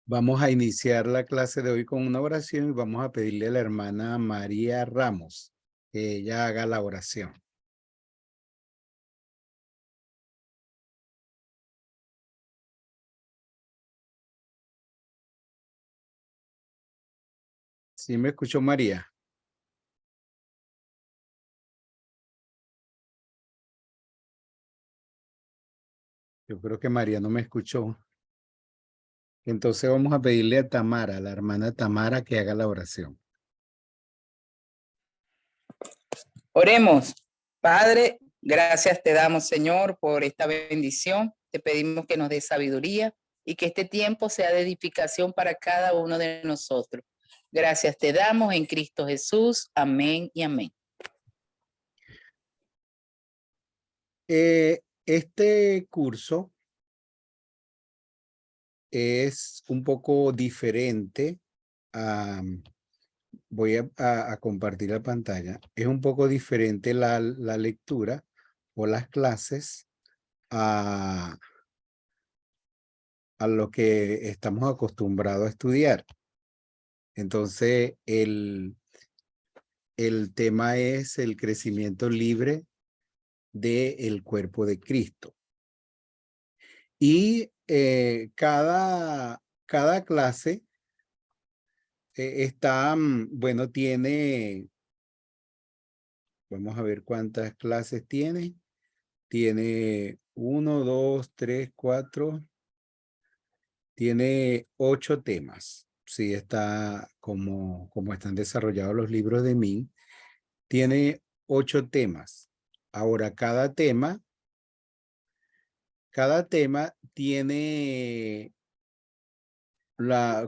Vamos a iniciar la clase de hoy con una oración y vamos a pedirle a la hermana María Ramos que ella haga la oración. ¿Sí me escuchó María? Yo creo que María no me escuchó. Entonces vamos a pedirle a Tamara, a la hermana Tamara, que haga la oración. Oremos. Padre, gracias te damos, Señor, por esta bendición. Te pedimos que nos dé sabiduría y que este tiempo sea de edificación para cada uno de nosotros. Gracias te damos en Cristo Jesús. Amén y amén. Este curso es un poco diferente. Voy a compartir la pantalla. Es un poco diferente la lectura o las clases a lo que estamos acostumbrados a estudiar. Entonces, el tema es el crecimiento libre del cuerpo de Cristo. Y cada clase está, bueno, vamos a ver cuántas clases tiene. Tiene 1, 2, 3, 4. Tiene 8 temas. Sí, está como están desarrollados los libros de Min. Tiene 8 temas. Ahora, cada tema tiene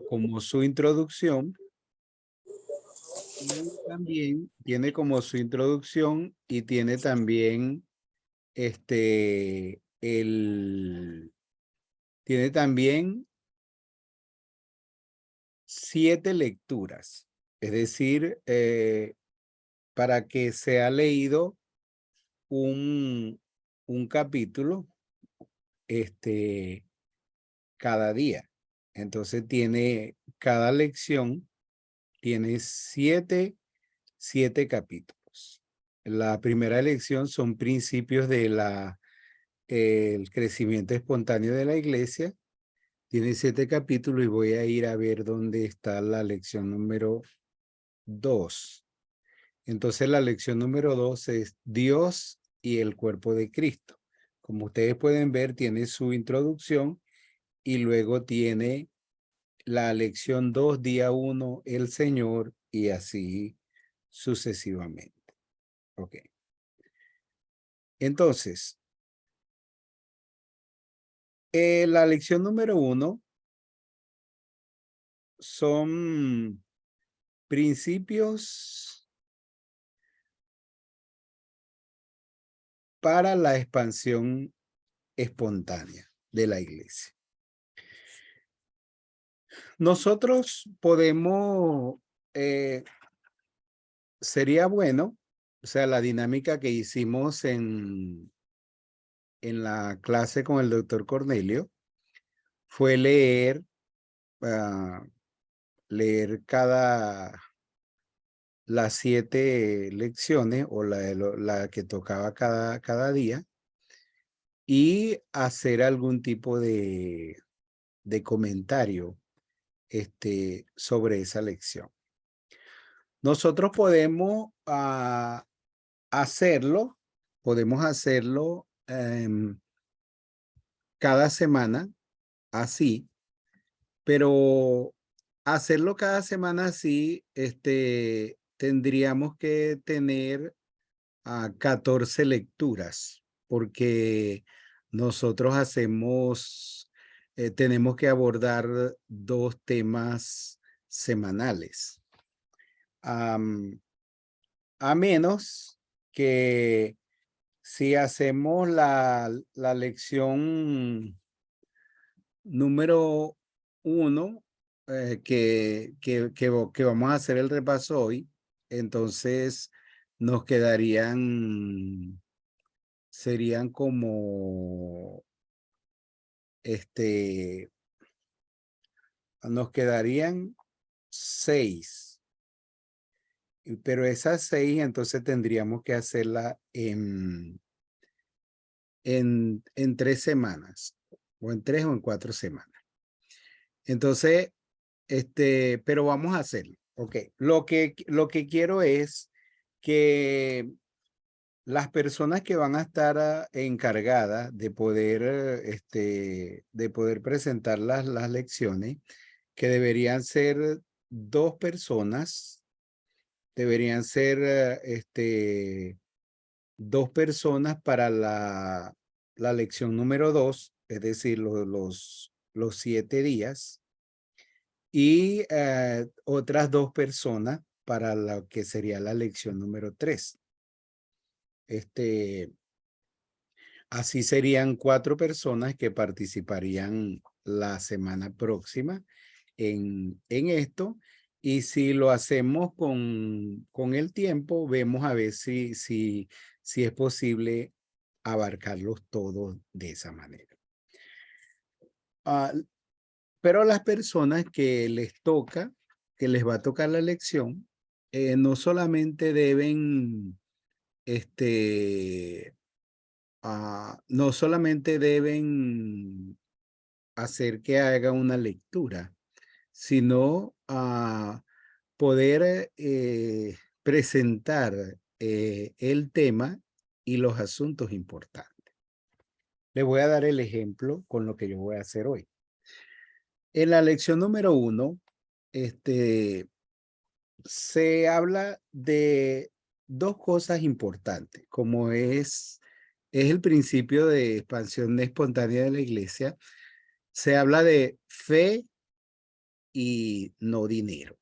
como su introducción. Y también tiene como su introducción y tiene también tiene también 7 lecturas. Es decir, para que sea leído un capítulo cada día. Entonces cada lección tiene 7 capítulos. La primera lección son principios de el crecimiento espontáneo de la iglesia. Tiene 7 capítulos y voy a ir a ver dónde está la lección número 2. Entonces la lección número 2 es Dios y el cuerpo de Cristo. Como ustedes pueden ver, tiene su introducción y luego tiene la lección 2, día 1, el Señor, y así sucesivamente. Ok. Entonces, la lección número 1 son principios para la expansión espontánea de la iglesia. Nosotros podemos, sería bueno, o sea, la dinámica que hicimos en la clase con el doctor Cornelio fue leer las 7 lecciones o la que tocaba cada día y hacer algún tipo de comentario sobre esa lección. Nosotros podemos podemos hacerlo cada semana así, pero hacerlo cada semana así, tendríamos que tener 14 lecturas, porque nosotros tenemos que abordar 2 temas semanales. A menos que si hacemos la lección número 1, que vamos a hacer el repaso hoy, entonces nos serían como nos quedarían 6. Pero esas 6 entonces tendríamos que hacerla en 3 semanas, o en 3 o en 4 semanas. Entonces, pero vamos a hacerlo. Ok, lo que quiero es que las personas que van a estar encargadas de poder, de poder presentar las lecciones, que deberían ser 2 personas, deberían ser, 2 personas para la lección número 2, es decir, los 7 días, y otras 2 personas para lo que sería la lección número 3. Así serían 4 personas que participarían la semana próxima en esto. Y si lo hacemos con el tiempo, vemos a ver si es posible abarcarlos todos de esa manera. Pero las personas que les toca, que les va a tocar la lección, no solamente deben, no solamente deben hacer que haga una lectura, sino poder presentar el tema y los asuntos importantes. Les voy a dar el ejemplo con lo que yo voy a hacer hoy. En la lección número 1, se habla de 2 cosas importantes, como es el principio de expansión espontánea de la iglesia. Se habla de fe y no dinero.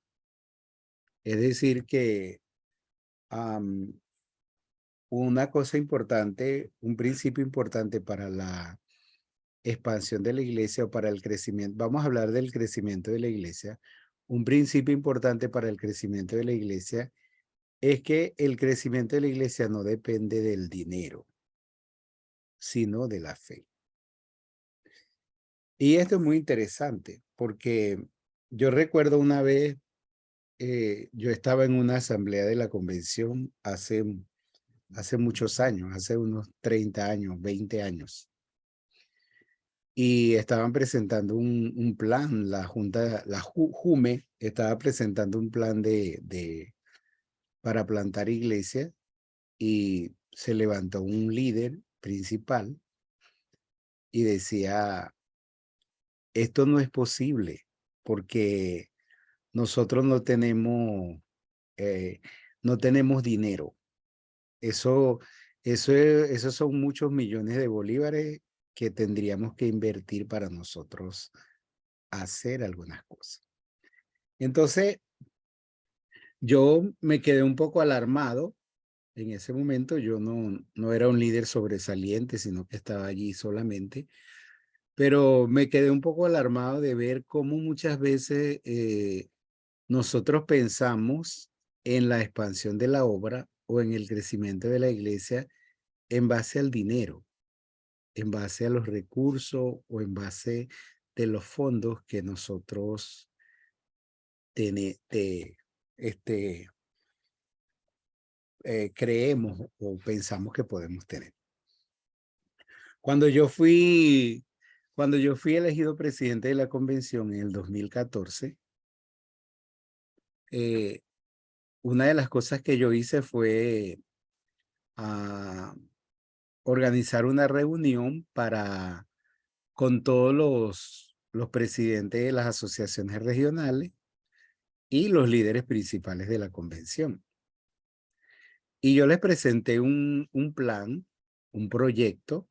Es decir que una cosa importante, un principio importante para la expansión de la iglesia o para el crecimiento, vamos a hablar del crecimiento de la iglesia. Un principio importante para el crecimiento de la iglesia es que el crecimiento de la iglesia no depende del dinero, sino de la fe. Y esto es muy interesante porque yo recuerdo una vez, yo estaba en una asamblea de la convención hace muchos años, hace unos 30 años, 20 años. Y estaban presentando un plan, la Junta, la JUME estaba presentando un plan para plantar iglesia, y se levantó un líder principal y decía, esto no es posible porque nosotros no tenemos dinero. Esos son muchos millones de bolívares que tendríamos que invertir para nosotros hacer algunas cosas. Entonces, yo me quedé un poco alarmado. En ese momento yo no era un líder sobresaliente, sino que estaba allí solamente. Pero me quedé un poco alarmado de ver cómo muchas veces nosotros pensamos en la expansión de la obra o en el crecimiento de la iglesia en base al dinero, en base a los recursos o en base de los fondos que nosotros creemos o pensamos que podemos tener. Cuando yo fui elegido presidente de la convención en el 2014, una de las cosas que yo hice fue organizar una reunión con todos los presidentes de las asociaciones regionales y los líderes principales de la convención. Y yo les presenté un plan, un proyecto,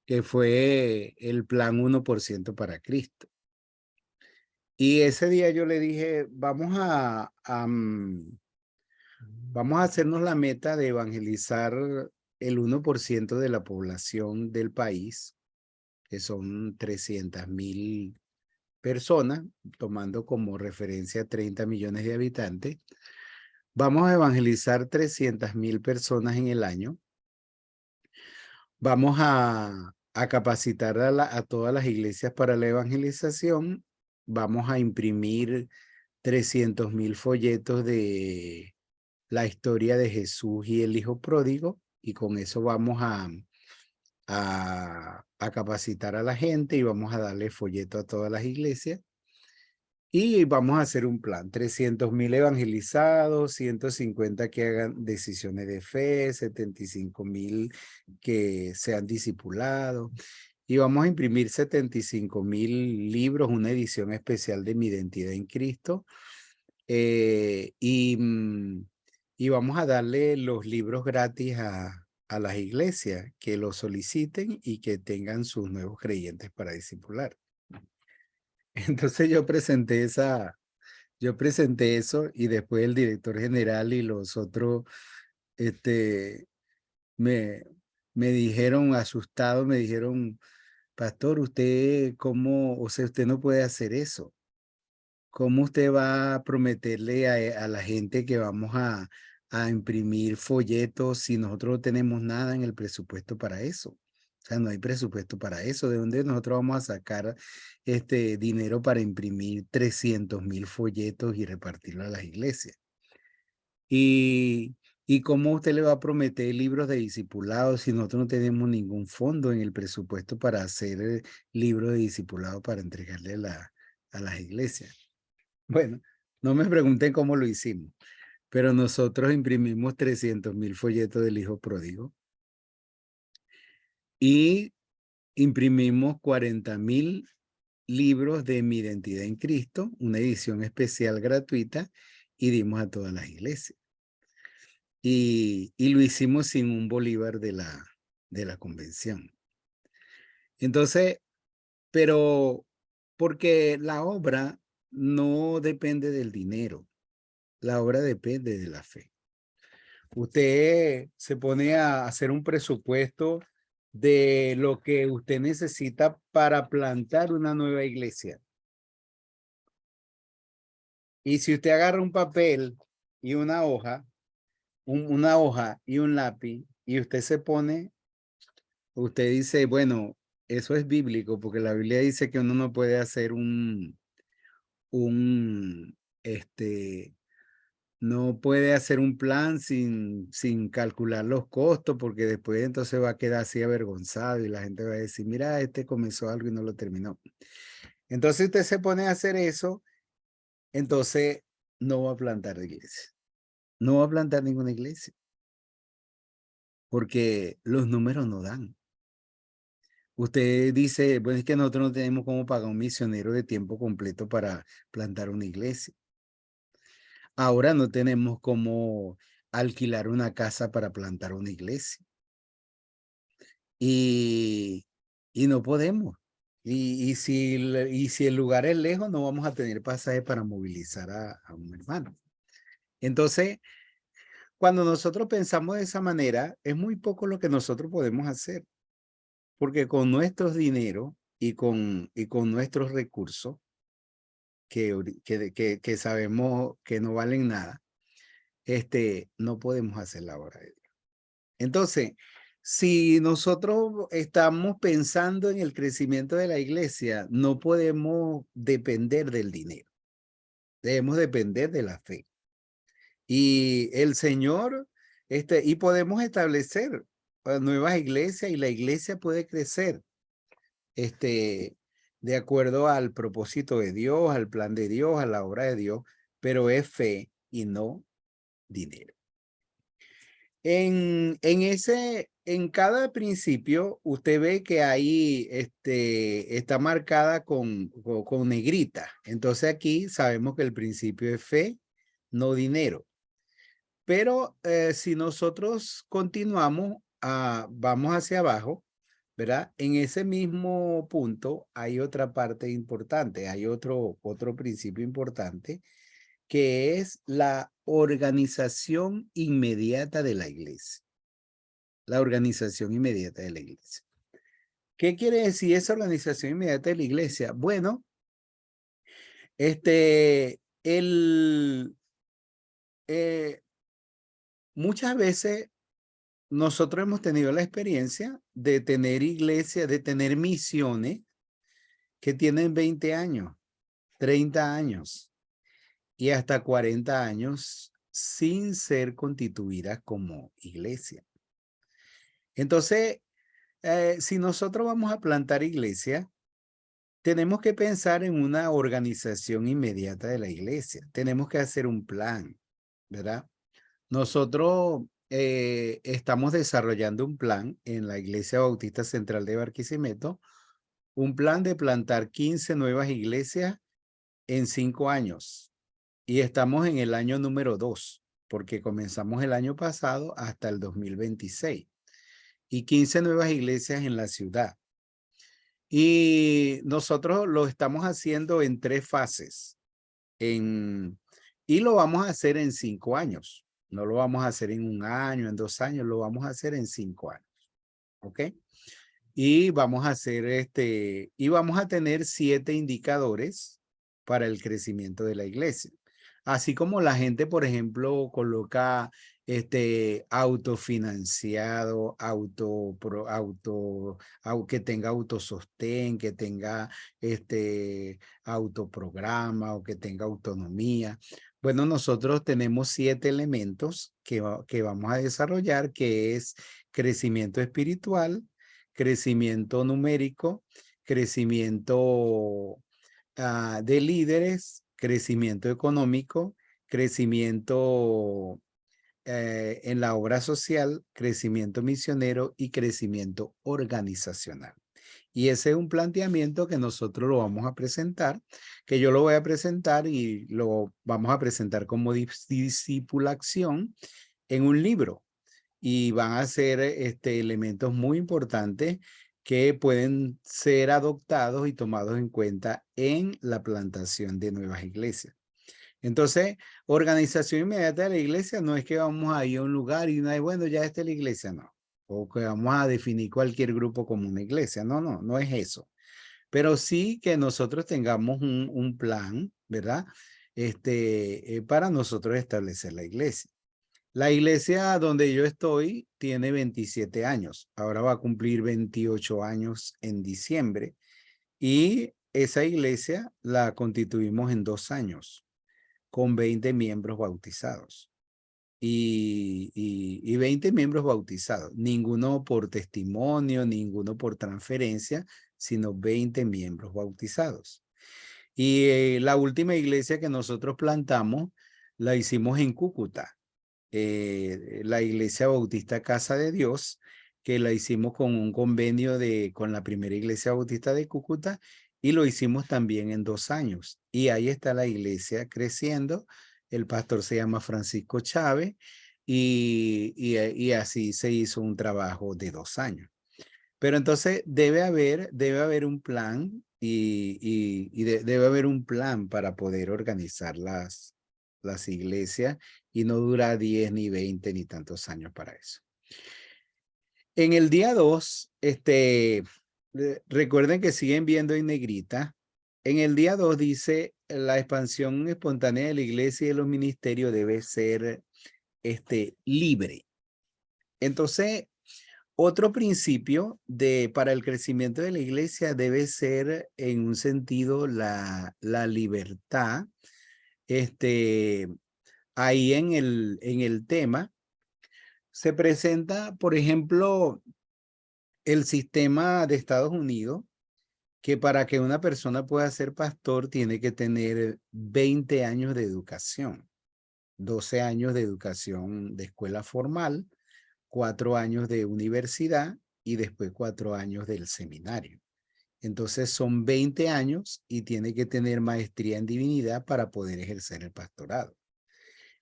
que fue el plan 1% para Cristo. Y ese día yo le dije, vamos a hacernos la meta de evangelizar el 1% de la población del país, que son 300,000 personas, tomando como referencia 30 millones de habitantes. Vamos a evangelizar 300,000 personas en el año. Vamos a capacitar a todas las iglesias para la evangelización vamos a imprimir 300,000 folletos de la historia de Jesús y el Hijo Pródigo, y con eso vamos a capacitar a la gente y vamos a darle folleto a todas las iglesias. Y vamos a hacer un plan, 300,000 evangelizados, 150 que hagan decisiones de fe, 75,000 que sean discipulados. Y vamos a imprimir 75,000 libros, una edición especial de Mi Identidad en Cristo. Y vamos a darle los libros gratis a las iglesias que los soliciten y que tengan sus nuevos creyentes para discipular. Entonces yo presenté eso y después el director general y los otros me dijeron asustados, me dijeron, pastor, usted cómo, o sea, usted no puede hacer eso. ¿Cómo usted va a prometerle a la gente que vamos a imprimir folletos si nosotros no tenemos nada en el presupuesto para eso? O sea, no hay presupuesto para eso. ¿De dónde nosotros vamos a sacar dinero para imprimir 300,000 folletos y repartirlo a las iglesias? ¿Y cómo usted le va a prometer libros de discipulado si nosotros no tenemos ningún fondo en el presupuesto para hacer libros de discipulado para entregarle a las iglesias? Bueno, no me pregunten cómo lo hicimos, pero nosotros imprimimos 300,000 folletos del Hijo Pródigo y imprimimos 40,000 libros de Mi Identidad en Cristo, una edición especial gratuita, y dimos a todas las iglesias. Y lo hicimos sin un bolívar de la convención. Entonces, pero porque la obra no depende del dinero, la obra depende de la fe. Usted se pone a hacer un presupuesto de lo que usted necesita para plantar una nueva iglesia. Y si usted agarra un papel y una hoja, una hoja y un lápiz, y usted se pone, usted dice, bueno, eso es bíblico, porque la Biblia dice que uno no puede hacer no puede hacer un plan sin calcular los costos, porque después entonces va a quedar así avergonzado y la gente va a decir, mira, comenzó algo y no lo terminó. Entonces usted se pone a hacer eso, entonces no va a plantar iglesia. No va a plantar ninguna iglesia, porque los números no dan. Usted dice, bueno, es que nosotros no tenemos cómo pagar un misionero de tiempo completo para plantar una iglesia. Ahora no tenemos cómo alquilar una casa para plantar una iglesia. Y no podemos. Y si el lugar es lejos, no vamos a tener pasaje para movilizar a un hermano. Entonces, cuando nosotros pensamos de esa manera, es muy poco lo que nosotros podemos hacer. Porque con nuestros dineros y con nuestros recursos, que sabemos que no valen nada, no podemos hacer la obra de Dios. Entonces, si nosotros estamos pensando en el crecimiento de la iglesia, no podemos depender del dinero. Debemos depender de la fe. Y el Señor, y podemos establecer nuevas iglesias y la iglesia puede crecer, de acuerdo al propósito de Dios, al plan de Dios, a la obra de Dios, pero es fe y no dinero. En cada principio, usted ve que ahí está marcada con negrita. Entonces aquí sabemos que el principio es fe, no dinero. Pero si nosotros continuamos, vamos hacia abajo, ¿verdad? En ese mismo punto hay otra parte importante, hay otro principio importante, que es la organización inmediata de la iglesia. La organización inmediata de la iglesia. ¿Qué quiere decir esa organización inmediata de la iglesia? Bueno, muchas veces nosotros hemos tenido la experiencia de tener iglesias, de tener misiones que tienen 20 años, 30 años y hasta 40 años sin ser constituidas como iglesia. Entonces, si nosotros vamos a plantar iglesia, tenemos que pensar en una organización inmediata de la iglesia. Tenemos que hacer un plan, ¿verdad? Nosotros estamos desarrollando un plan en la Iglesia Bautista Central de Barquisimeto, un plan de plantar 15 nuevas iglesias en 5 años. Y estamos en el año número 2, porque comenzamos el año pasado hasta el 2026. Y 15 nuevas iglesias en la ciudad. Y nosotros lo estamos haciendo en 3 fases. Y lo vamos a hacer en 5 años. No lo vamos a hacer en 1 año, en 2 años, lo vamos a hacer en 5 años. ¿Ok? Y vamos a hacer y vamos a tener 7 indicadores para el crecimiento de la iglesia. Así como la gente, por ejemplo, coloca autofinanciado, que tenga autosostén, que tenga autoprograma o que tenga autonomía. Bueno, nosotros tenemos 7 elementos que vamos a desarrollar, que es crecimiento espiritual, crecimiento numérico, crecimiento de líderes, crecimiento económico, crecimiento en la obra social, crecimiento misionero y crecimiento organizacional. Y ese es un planteamiento que nosotros lo vamos a presentar, que yo lo voy a presentar y lo vamos a presentar como discipulación en un libro. Y van a ser elementos muy importantes que pueden ser adoptados y tomados en cuenta en la plantación de nuevas iglesias. Entonces, organización inmediata de la iglesia no es que vamos a ir a un lugar y bueno, ya está la iglesia, no. O que vamos a definir cualquier grupo como una iglesia. No, no, no es eso. Pero sí que nosotros tengamos un plan, ¿verdad? Para nosotros establecer la iglesia. La iglesia donde yo estoy tiene 27 años. Ahora va a cumplir 28 años en diciembre. Y esa iglesia la constituimos en 2 años con 20 miembros bautizados. Y 20 miembros bautizados. Ninguno por testimonio, ninguno por transferencia, sino 20 miembros bautizados. Y la última iglesia que nosotros plantamos la hicimos en Cúcuta. La Iglesia Bautista Casa de Dios, que la hicimos con un convenio con la primera Iglesia Bautista de Cúcuta y lo hicimos también en 2 años. Y ahí está la iglesia creciendo. El pastor se llama Francisco Chávez y así se hizo un trabajo de 2 años. Pero entonces debe haber un plan debe haber un plan para poder organizar las iglesias y no dura 10 ni 20 ni tantos años para eso. En el día 2, recuerden que siguen viendo en negrita. En el día 2 dice la expansión espontánea de la iglesia y de los ministerios debe ser libre. Entonces, otro principio para el crecimiento de la iglesia debe ser en un sentido la libertad. Ahí en el tema se presenta, por ejemplo, el sistema de Estados Unidos, que para que una persona pueda ser pastor tiene que tener 20 años de educación, 12 años de educación de escuela formal, 4 años de universidad y después 4 años del seminario. Entonces son 20 años y tiene que tener maestría en divinidad para poder ejercer el pastorado.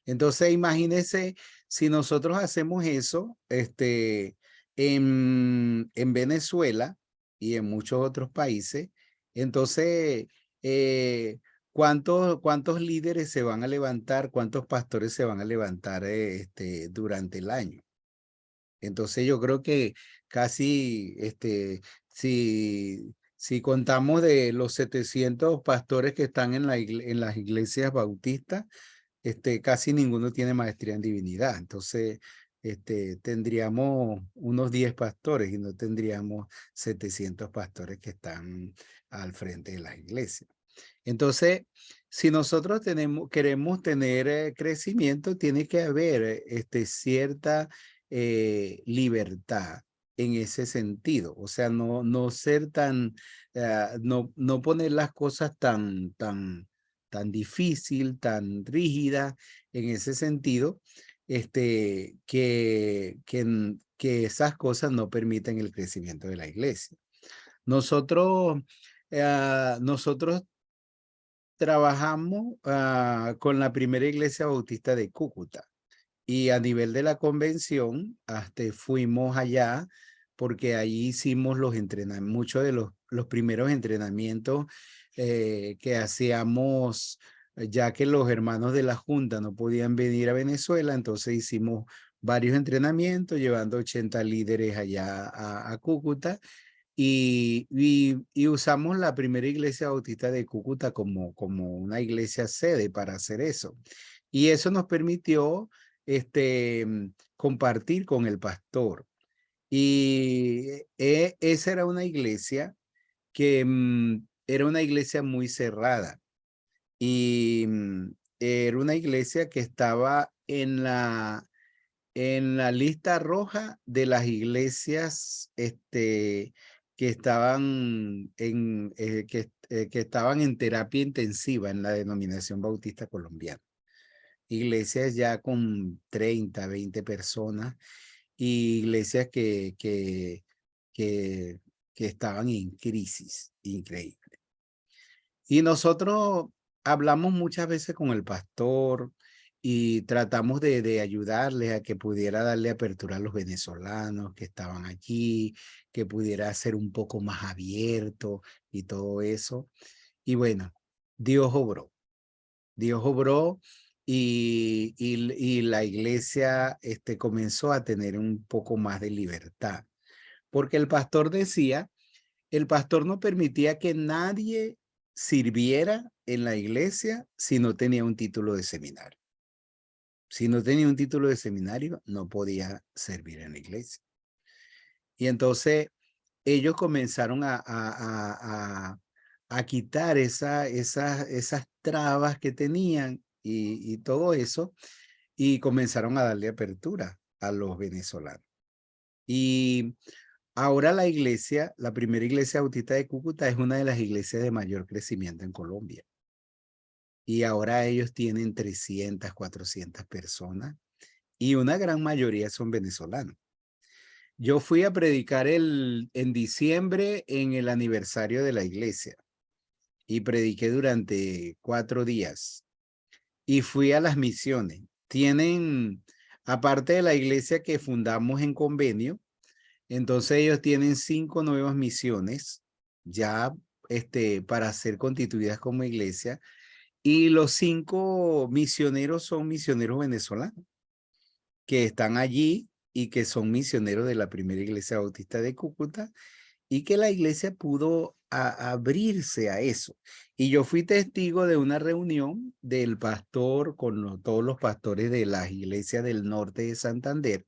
Entonces imagínense si nosotros hacemos eso en Venezuela y en muchos otros países, entonces ¿cuántos líderes se van a levantar? ¿Cuántos pastores se van a levantar durante el año? Entonces yo creo que casi, si contamos de los 700 pastores que están en las iglesias bautistas, casi ninguno tiene maestría en divinidad. Entonces, tendríamos unos 10 pastores y no tendríamos 700 pastores que están al frente de las iglesias. Entonces, si nosotros queremos tener crecimiento, tiene que haber cierta libertad en ese sentido. O sea, no ser tan, no poner las cosas tan difícil, tan rígida en ese sentido, que esas cosas no permiten el crecimiento de la iglesia. Nosotros trabajamos con la primera iglesia bautista de Cúcuta y a nivel de la convención, fuimos allá porque ahí hicimos los entrenamientos, muchos de los primeros entrenamientos que hacíamos, ya que los hermanos de la Junta no podían venir a Venezuela, entonces hicimos varios entrenamientos llevando 80 líderes allá a Cúcuta y usamos la primera iglesia bautista de Cúcuta como una iglesia sede para hacer eso. Y eso nos permitió compartir con el pastor. Y esa era una iglesia que era una iglesia muy cerrada. Y era una iglesia que estaba en la lista roja de las iglesias que estaban que estaban en terapia intensiva en la denominación bautista colombiana. Iglesias ya con 30, 20 personas y iglesias que estaban en crisis increíble. Y nosotros hablamos muchas veces con el pastor y tratamos de ayudarle a que pudiera darle apertura a los venezolanos que estaban allí, que pudiera ser un poco más abierto y todo eso. Y bueno, Dios obró. Dios obró y la iglesia comenzó a tener un poco más de libertad. Porque el pastor decía, el pastor no permitía que nadie sirviera en la iglesia si no tenía un título de seminario. Si no tenía un título de seminario, no podía servir en la iglesia. Y entonces ellos comenzaron a quitar esas trabas que tenían y todo eso, y comenzaron a darle apertura a los venezolanos. Y ahora la iglesia, la primera iglesia bautista de Cúcuta es una de las iglesias de mayor crecimiento en Colombia. Y ahora ellos tienen 300, 400 personas y una gran mayoría son venezolanos. Yo fui a predicar en diciembre en el aniversario de la iglesia y prediqué durante 4 días y fui a las misiones. Tienen, aparte de la iglesia que fundamos en convenio, entonces ellos tienen 5 nuevas misiones ya para ser constituidas como iglesia y los 5 misioneros son misioneros venezolanos que están allí y que son misioneros de la primera iglesia bautista de Cúcuta y que la iglesia pudo abrirse a eso. Y yo fui testigo de una reunión del pastor con todos los pastores de las iglesias del norte de Santander,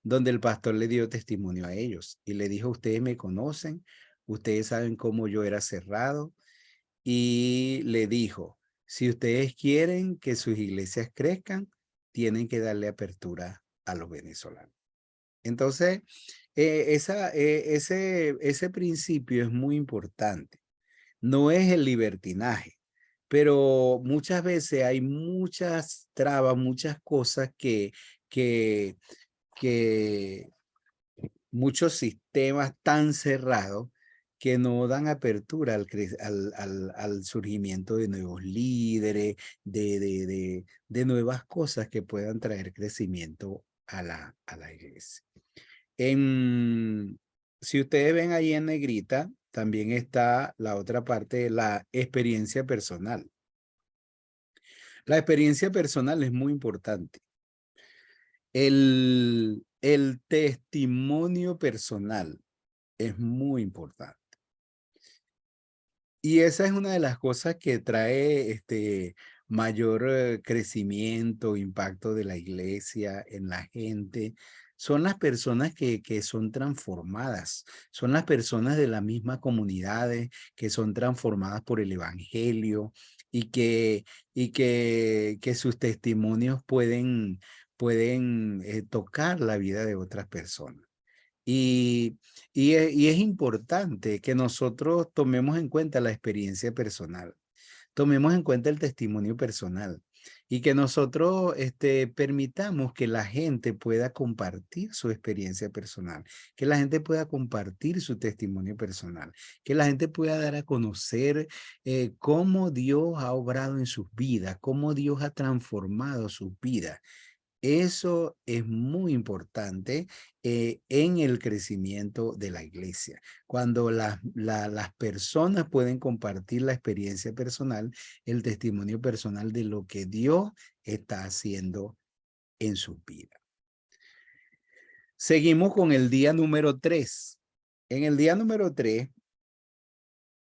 donde el pastor le dio testimonio a ellos y le dijo, ustedes me conocen, ustedes saben cómo yo era cerrado, y le dijo, si ustedes quieren que sus iglesias crezcan, tienen que darle apertura a los venezolanos. Entonces, ese principio es muy importante. No es el libertinaje, pero muchas veces hay muchas trabas, muchas cosas que muchos sistemas tan cerrados que no dan apertura al surgimiento de nuevos líderes, de nuevas cosas que puedan traer crecimiento a la iglesia. Si ustedes ven ahí en negrita, también está la otra parte de la experiencia personal. La experiencia personal es muy importante. El testimonio personal es muy importante. Y esa es una de las cosas que trae mayor crecimiento, impacto de la iglesia en la gente. son las personas que son transformadas, son las personas de las mismas comunidades que son transformadas por el evangelio y que sus testimonios pueden tocar la vida de otras personas. Y es importante que nosotros tomemos en cuenta la experiencia personal, tomemos en cuenta el testimonio personal y que nosotros permitamos que la gente pueda compartir su experiencia personal, que la gente pueda compartir su testimonio personal, que la gente pueda dar a conocer cómo Dios ha obrado en sus vidas, cómo Dios ha transformado sus vidas. Eso es muy importante en el crecimiento de la iglesia. Cuando las personas pueden compartir la experiencia personal, el testimonio personal de lo que Dios está haciendo en su vida. Seguimos con el día número 3. En el día número 3,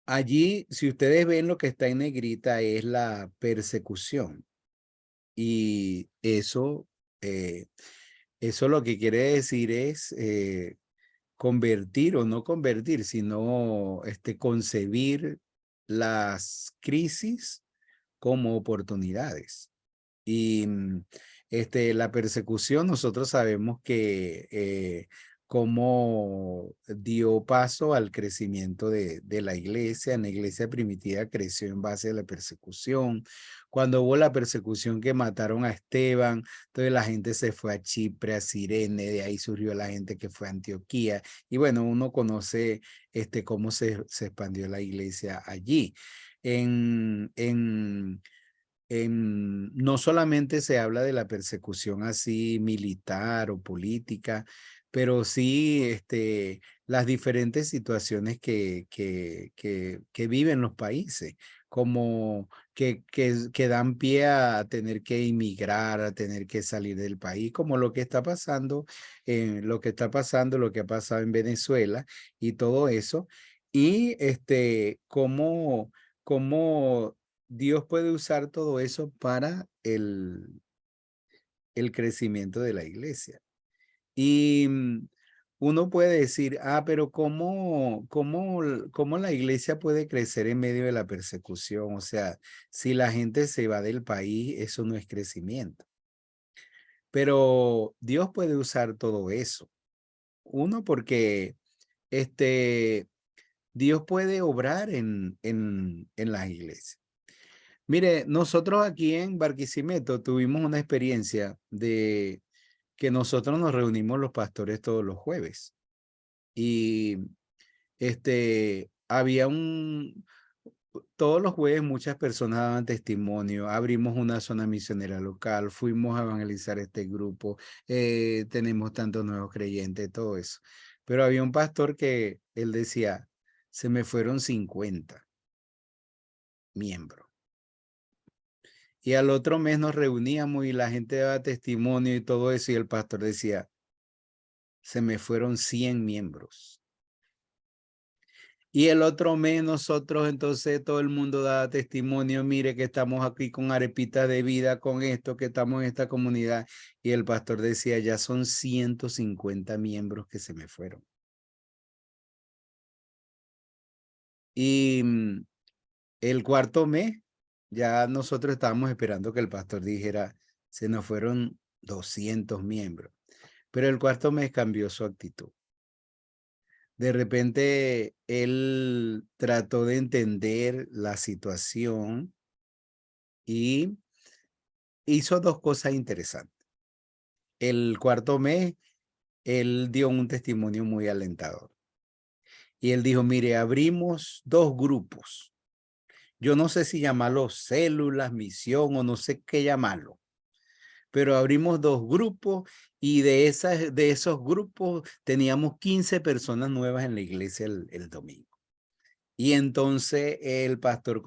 allí, si ustedes ven lo que está en negrita, es la persecución. Y eso lo que quiere decir es convertir o no convertir, sino concebir las crisis como oportunidades. Y la persecución, nosotros sabemos que cómo dio paso al crecimiento de la iglesia. En la iglesia primitiva creció en base a la persecución. Cuando hubo la persecución que mataron a Esteban, entonces la gente se fue a Chipre, a Cirene, de ahí surgió la gente que fue a Antioquía. Y bueno, uno conoce cómo se expandió la iglesia allí. No solamente se habla de la persecución así militar o política, pero sí las diferentes situaciones que viven los países, como que dan pie a tener que emigrar, a tener que salir del país, como lo que está pasando, lo que ha pasado en Venezuela y todo eso. Y cómo Dios puede usar todo eso para el crecimiento de la iglesia. Y uno puede decir, pero ¿cómo la iglesia puede crecer en medio de la persecución? O sea, si la gente se va del país, eso no es crecimiento. Pero Dios puede usar todo eso. Uno, porque Dios puede obrar en las iglesias. Mire, nosotros aquí en Barquisimeto tuvimos una experiencia de que nosotros nos reunimos los pastores todos los jueves y había todos los jueves muchas personas daban testimonio, abrimos una zona misionera local, fuimos a evangelizar este grupo, tenemos tantos nuevos creyentes, todo eso. Pero había un pastor que él decía, se me fueron 50 miembros. Y al otro mes nos reuníamos y la gente daba testimonio y todo eso. Y el pastor decía, se me fueron 100 miembros. Y el otro mes nosotros entonces todo el mundo daba testimonio, mire que estamos aquí con arepitas de vida, con esto, que estamos en esta comunidad. Y el pastor decía, ya son 150 miembros que se me fueron. Y el cuarto mes, ya nosotros estábamos esperando que el pastor dijera, se nos fueron 200 miembros. Pero el cuarto mes cambió su actitud. De repente, él trató de entender la situación y hizo dos cosas interesantes. El cuarto mes, él dio un testimonio muy alentador. Y él dijo, mire, abrimos dos grupos. Yo no sé si llamarlo células, misión o no sé qué llamarlo. Pero abrimos dos grupos y de esos grupos teníamos 15 personas nuevas en la iglesia el domingo. Y entonces el pastor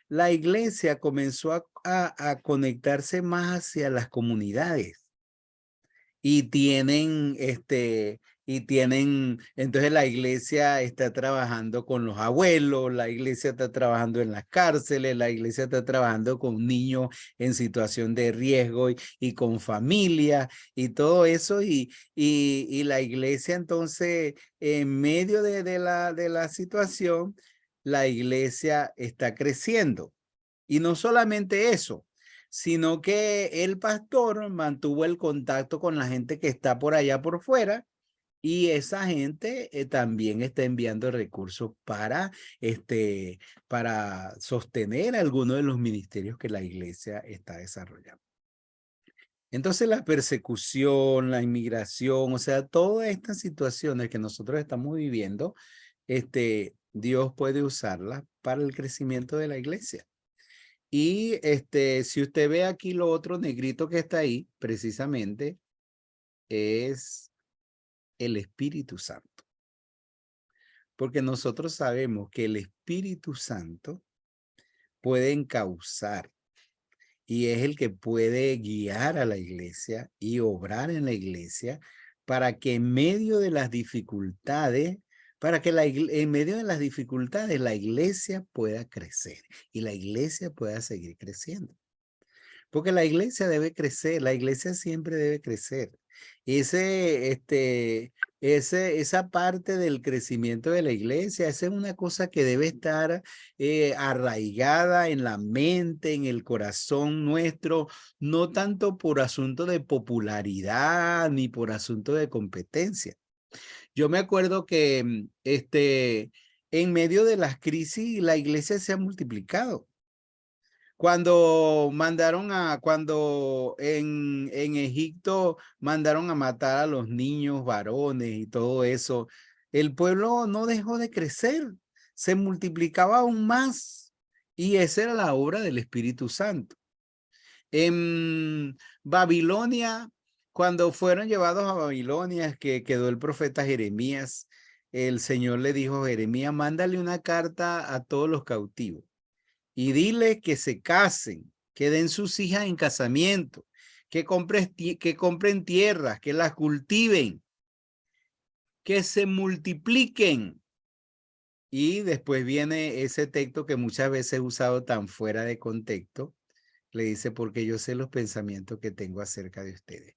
la iglesia comenzó a conectarse más hacia las comunidades y tienen y tienen, entonces la iglesia está trabajando con los abuelos, la iglesia está trabajando en las cárceles, la iglesia está trabajando con niños en situación de riesgo y con familia y todo eso y la iglesia entonces en medio de la situación, la iglesia está creciendo. Y no solamente eso, sino que el pastor mantuvo el contacto con la gente que está por allá por fuera y esa gente también está enviando recursos para sostener algunos de los ministerios que la iglesia está desarrollando. Entonces la persecución, la inmigración, o sea, todas estas situaciones que nosotros estamos viviendo, Dios puede usarlas para el crecimiento de la iglesia. Y si usted ve aquí lo otro negrito que está ahí, precisamente, es el Espíritu Santo. Porque nosotros sabemos que el Espíritu Santo puede encauzar y es el que puede guiar a la iglesia y obrar en la iglesia para que en medio de las dificultades, en medio de las dificultades la iglesia pueda crecer y la iglesia pueda seguir creciendo. Porque la iglesia debe crecer, la iglesia siempre debe crecer. Esa parte del crecimiento de la iglesia, esa es una cosa que debe estar arraigada en la mente, en el corazón nuestro, no tanto por asunto de popularidad ni por asunto de competencia. Yo me acuerdo que en medio de las crisis la iglesia se ha multiplicado. Cuando en Egipto mandaron a matar a los niños varones y todo eso, el pueblo no dejó de crecer, se multiplicaba aún más y esa era la obra del Espíritu Santo. En Babilonia, cuando fueron llevados a Babilonia, que quedó el profeta Jeremías, el Señor le dijo a Jeremías, mándale una carta a todos los cautivos y dile que se casen, que den sus hijas en casamiento, que compren tierras, que las cultiven, que se multipliquen. Y después viene ese texto que muchas veces he usado tan fuera de contexto. Le dice, porque yo sé los pensamientos que tengo acerca de ustedes.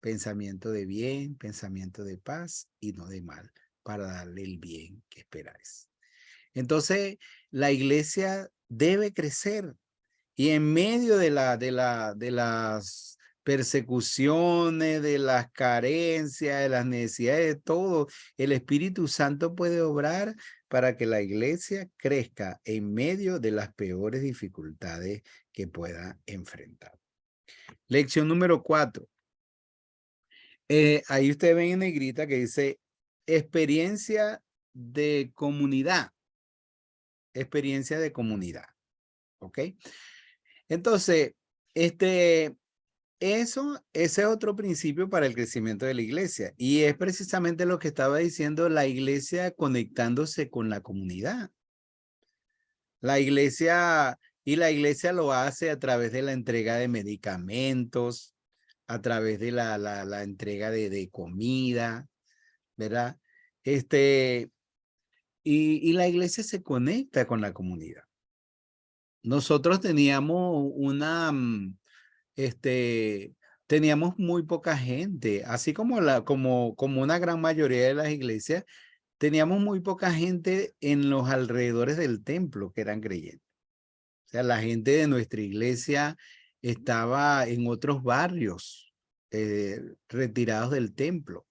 Pensamiento de bien, pensamiento de paz y no de mal, para darle el bien que esperáis. Entonces, la iglesia debe crecer y en medio de las persecuciones, de las carencias, de las necesidades, de todo, el Espíritu Santo puede obrar para que la iglesia crezca en medio de las peores dificultades que pueda enfrentar. Lección número 4. Ahí usted ve en negrita que dice experiencia de comunidad. Experiencia de comunidad. ¿Ok? Entonces, ese es otro principio para el crecimiento de la iglesia. Y es precisamente lo que estaba diciendo la iglesia conectándose con la comunidad. La iglesia lo hace a través de la entrega de medicamentos, a través de la entrega de comida, ¿verdad? Y la iglesia se conecta con la comunidad. Nosotros teníamos teníamos muy poca gente, así como una gran mayoría de las iglesias, teníamos muy poca gente en los alrededores del templo que eran creyentes. O sea, la gente de nuestra iglesia estaba en otros barrios retirados del templo.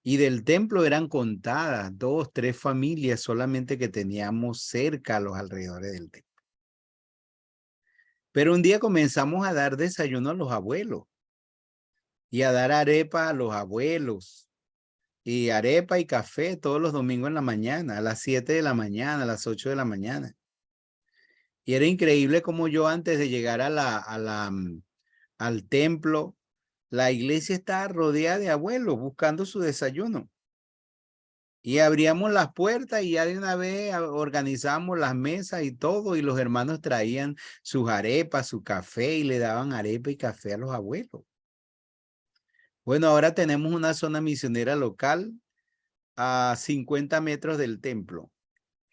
Y del templo eran contadas 2, 3 familias solamente que teníamos cerca a los alrededores del templo. Pero un día comenzamos a dar desayuno a los abuelos y a dar arepa a los abuelos y arepa y café todos los domingos en la mañana, a las 7 de la mañana, a las 8 de la mañana. Y era increíble como yo antes de llegar al templo, la iglesia estaba rodeada de abuelos buscando su desayuno. Y abríamos las puertas y ya de una vez organizamos las mesas y todo, y los hermanos traían sus arepas, su café y le daban arepa y café a los abuelos. Bueno, ahora tenemos una zona misionera local a 50 metros del templo.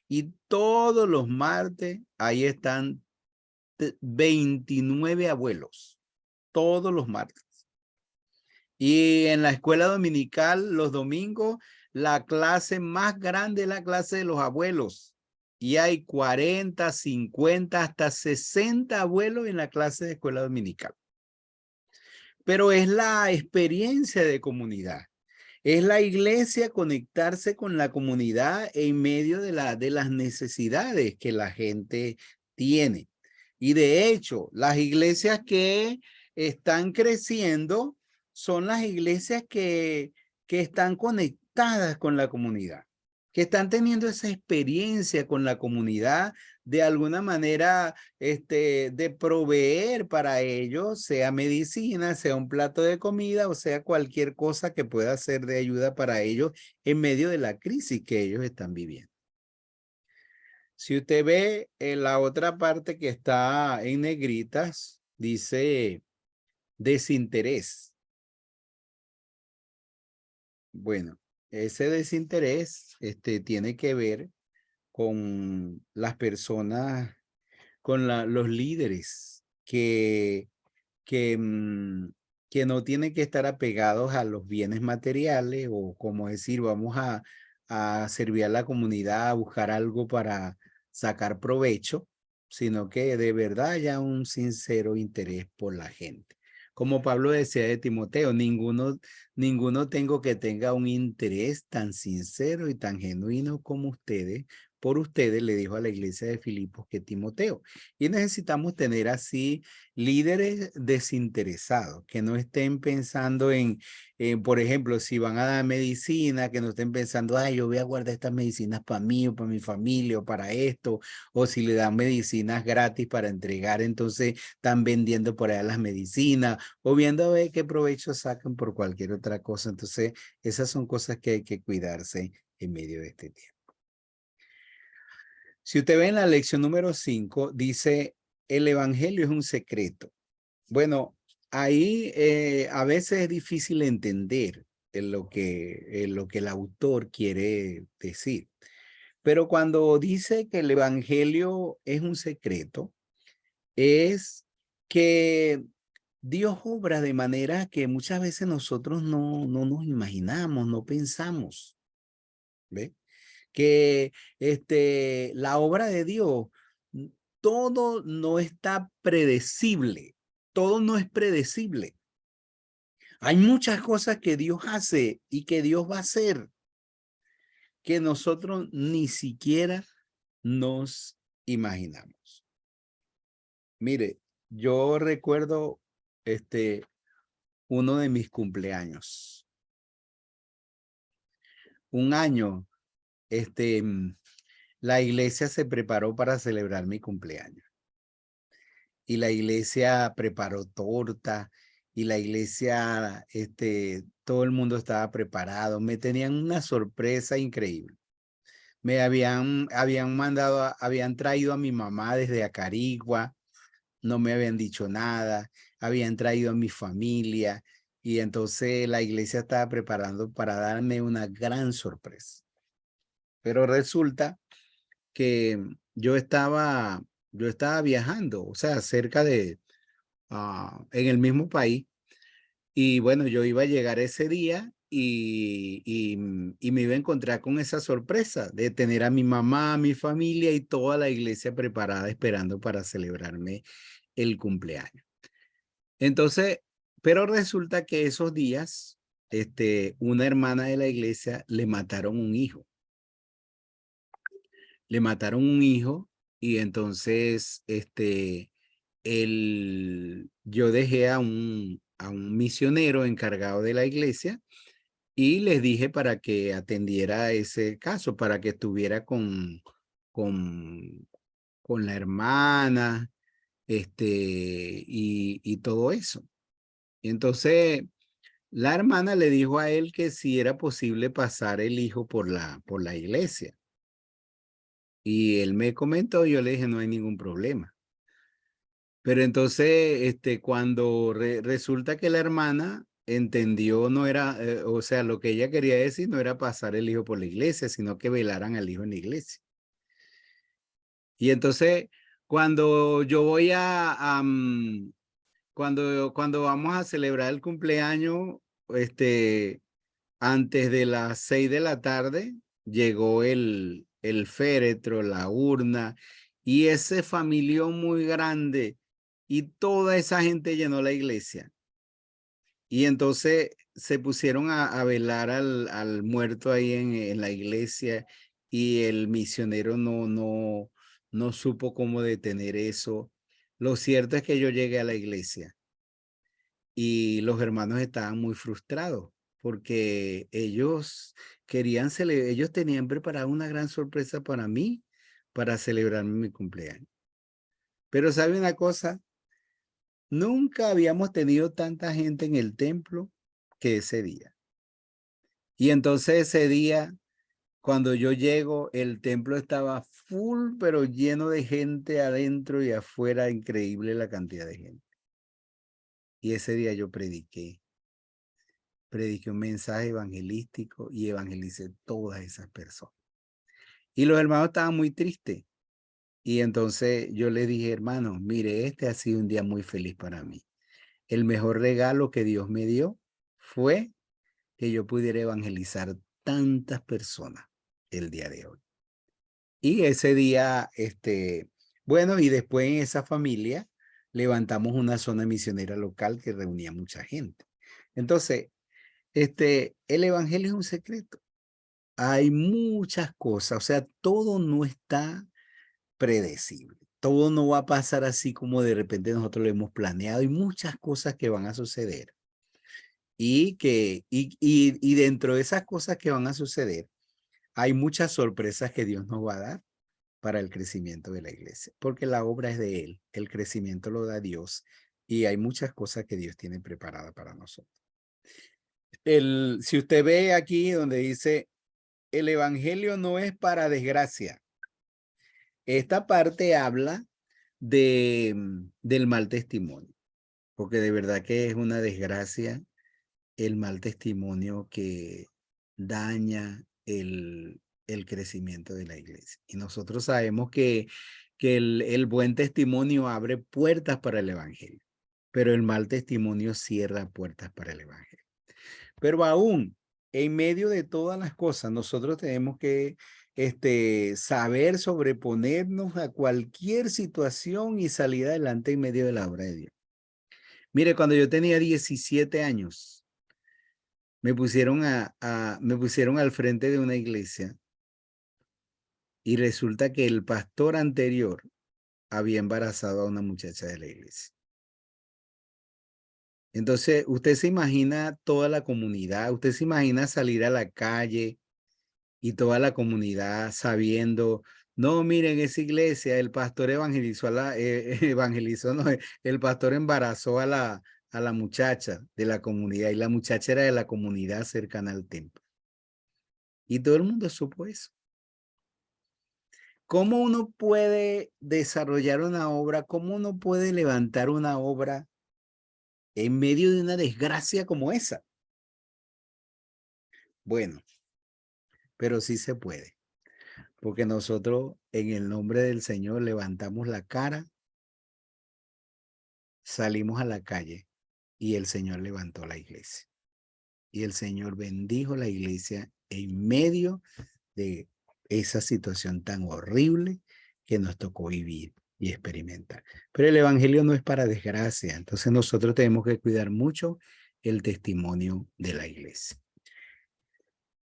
Y todos los martes ahí están 29 abuelos. Todos los martes. Y en la escuela dominical, los domingos, la clase más grande es la clase de los abuelos. Y hay 40, 50, hasta 60 abuelos en la clase de escuela dominical. Pero es la experiencia de comunidad. Es la iglesia conectarse con la comunidad en medio de las necesidades que la gente tiene. Y de hecho, las iglesias que están creciendo son las iglesias que están conectadas con la comunidad, que están teniendo esa experiencia con la comunidad de alguna manera de proveer para ellos, sea medicina, sea un plato de comida o sea cualquier cosa que pueda ser de ayuda para ellos en medio de la crisis que ellos están viviendo. Si usted ve en la otra parte que está en negritas, dice desinterés. Bueno, ese desinterés tiene que ver con las personas, con los líderes que que no tienen que estar apegados a los bienes materiales o como decir, vamos a servir a la comunidad, a buscar algo para sacar provecho, sino que de verdad haya un sincero interés por la gente. Como Pablo decía de Timoteo, ninguno tengo que tenga un interés tan sincero y tan genuino como ustedes, por ustedes, le dijo a la iglesia de Filipos que Timoteo. Y necesitamos tener así líderes desinteresados, que no estén pensando por ejemplo, si van a dar medicina, que no estén pensando, ay, yo voy a guardar estas medicinas para mí o para mi familia o para esto, o si le dan medicinas gratis para entregar, entonces están vendiendo por allá las medicinas o viendo a ver qué provecho sacan por cualquier otra cosa. Entonces, esas son cosas que hay que cuidarse en medio de este tiempo. Si usted ve en la lección número 5, dice, el evangelio es un secreto. Bueno, ahí a veces es difícil entender lo que el autor quiere decir. Pero cuando dice que el evangelio es un secreto, es que Dios obra de manera que muchas veces nosotros no nos imaginamos, no pensamos. ¿Ve? Que la obra de Dios, todo no está predecible, todo no es predecible. Hay muchas cosas que Dios hace y que Dios va a hacer que nosotros ni siquiera nos imaginamos. Mire, yo recuerdo uno de mis cumpleaños. Un año, la iglesia se preparó para celebrar mi cumpleaños. Y la iglesia preparó torta y la iglesia, todo el mundo estaba preparado. Me tenían una sorpresa increíble. Me habían mandado, habían traído a mi mamá desde Acarigua, no me habían dicho nada, habían traído a mi familia y entonces la iglesia estaba preparando para darme una gran sorpresa. Pero resulta que yo estaba viajando, o sea, cerca de, en el mismo país. Y bueno, yo iba a llegar ese día y me iba a encontrar con esa sorpresa de tener a mi mamá, a mi familia y toda la iglesia preparada esperando para celebrarme el cumpleaños. Entonces, pero resulta que esos días, una hermana de la iglesia le mataron un hijo. Le mataron un hijo y entonces, yo dejé a un misionero encargado de la iglesia y les dije para que atendiera ese caso, para que estuviera con, con la hermana, y todo eso. Y entonces la hermana le dijo a él que si era posible pasar el hijo por la iglesia. Y él me comentó, yo le dije, no hay ningún problema. Pero entonces, cuando resulta que la hermana entendió, no era, o sea, lo que ella quería decir no era pasar el hijo por la iglesia, sino que velaran al hijo en la iglesia. Y entonces, cuando yo voy cuando vamos a celebrar el cumpleaños, antes de las 6 de la tarde, llegó el féretro, la urna, y ese familión muy grande, y toda esa gente llenó la iglesia. Y entonces se pusieron a velar al muerto ahí en la iglesia, y el misionero no supo cómo detener eso. Lo cierto es que yo llegué a la iglesia y los hermanos estaban muy frustrados porque ellos querían celebrar, ellos tenían preparada una gran sorpresa para mí, para celebrarme mi cumpleaños. Pero ¿sabe una cosa? Nunca habíamos tenido tanta gente en el templo que ese día. Y entonces ese día, cuando yo llego, el templo estaba full, pero lleno de gente adentro y afuera, increíble la cantidad de gente. Y ese día yo prediqué un mensaje evangelístico y evangelicé todas esas personas. Y los hermanos estaban muy tristes. Y entonces yo les dije, hermanos, mire, este ha sido un día muy feliz para mí. El mejor regalo que Dios me dio fue que yo pudiera evangelizar tantas personas el día de hoy. Y ese día, bueno, y después en esa familia levantamos una zona misionera local que reunía mucha gente. Entonces, el evangelio es un secreto. Hay muchas cosas, o sea, todo no está predecible. Todo no va a pasar así como de repente nosotros lo hemos planeado. Hay muchas cosas que van a suceder. Y dentro de esas cosas que van a suceder, hay muchas sorpresas que Dios nos va a dar para el crecimiento de la iglesia, porque la obra es de Él, el crecimiento lo da Dios y hay muchas cosas que Dios tiene preparada para nosotros. Si usted ve aquí donde dice, el evangelio no es para desgracia. Esta parte habla del mal testimonio, porque de verdad que es una desgracia el mal testimonio que daña el crecimiento de la iglesia. Y nosotros sabemos que el buen testimonio abre puertas para el evangelio, pero el mal testimonio cierra puertas para el evangelio. Pero aún en medio de todas las cosas, nosotros tenemos que saber sobreponernos a cualquier situación y salir adelante en medio de la obra de Dios. Mire, cuando yo tenía 17 años, me pusieron al frente de una iglesia y resulta que el pastor anterior había embarazado a una muchacha de la iglesia. Entonces, usted se imagina toda la comunidad, usted se imagina salir a la calle y toda la comunidad sabiendo, no, miren, esa iglesia, el pastor evangelizó evangelizó, no, el pastor embarazó a la muchacha de la comunidad y la muchacha era de la comunidad cercana al templo. Y todo el mundo supo eso. ¿Cómo uno puede desarrollar una obra? ¿Cómo uno puede levantar una obra en medio de una desgracia como esa? Bueno, pero sí se puede, porque nosotros en el nombre del Señor levantamos la cara, salimos a la calle y el Señor levantó la iglesia. Y el Señor bendijo la iglesia en medio de esa situación tan horrible que nos tocó vivir y experimentar. Pero el evangelio no es para desgracia, entonces nosotros tenemos que cuidar mucho el testimonio de la iglesia.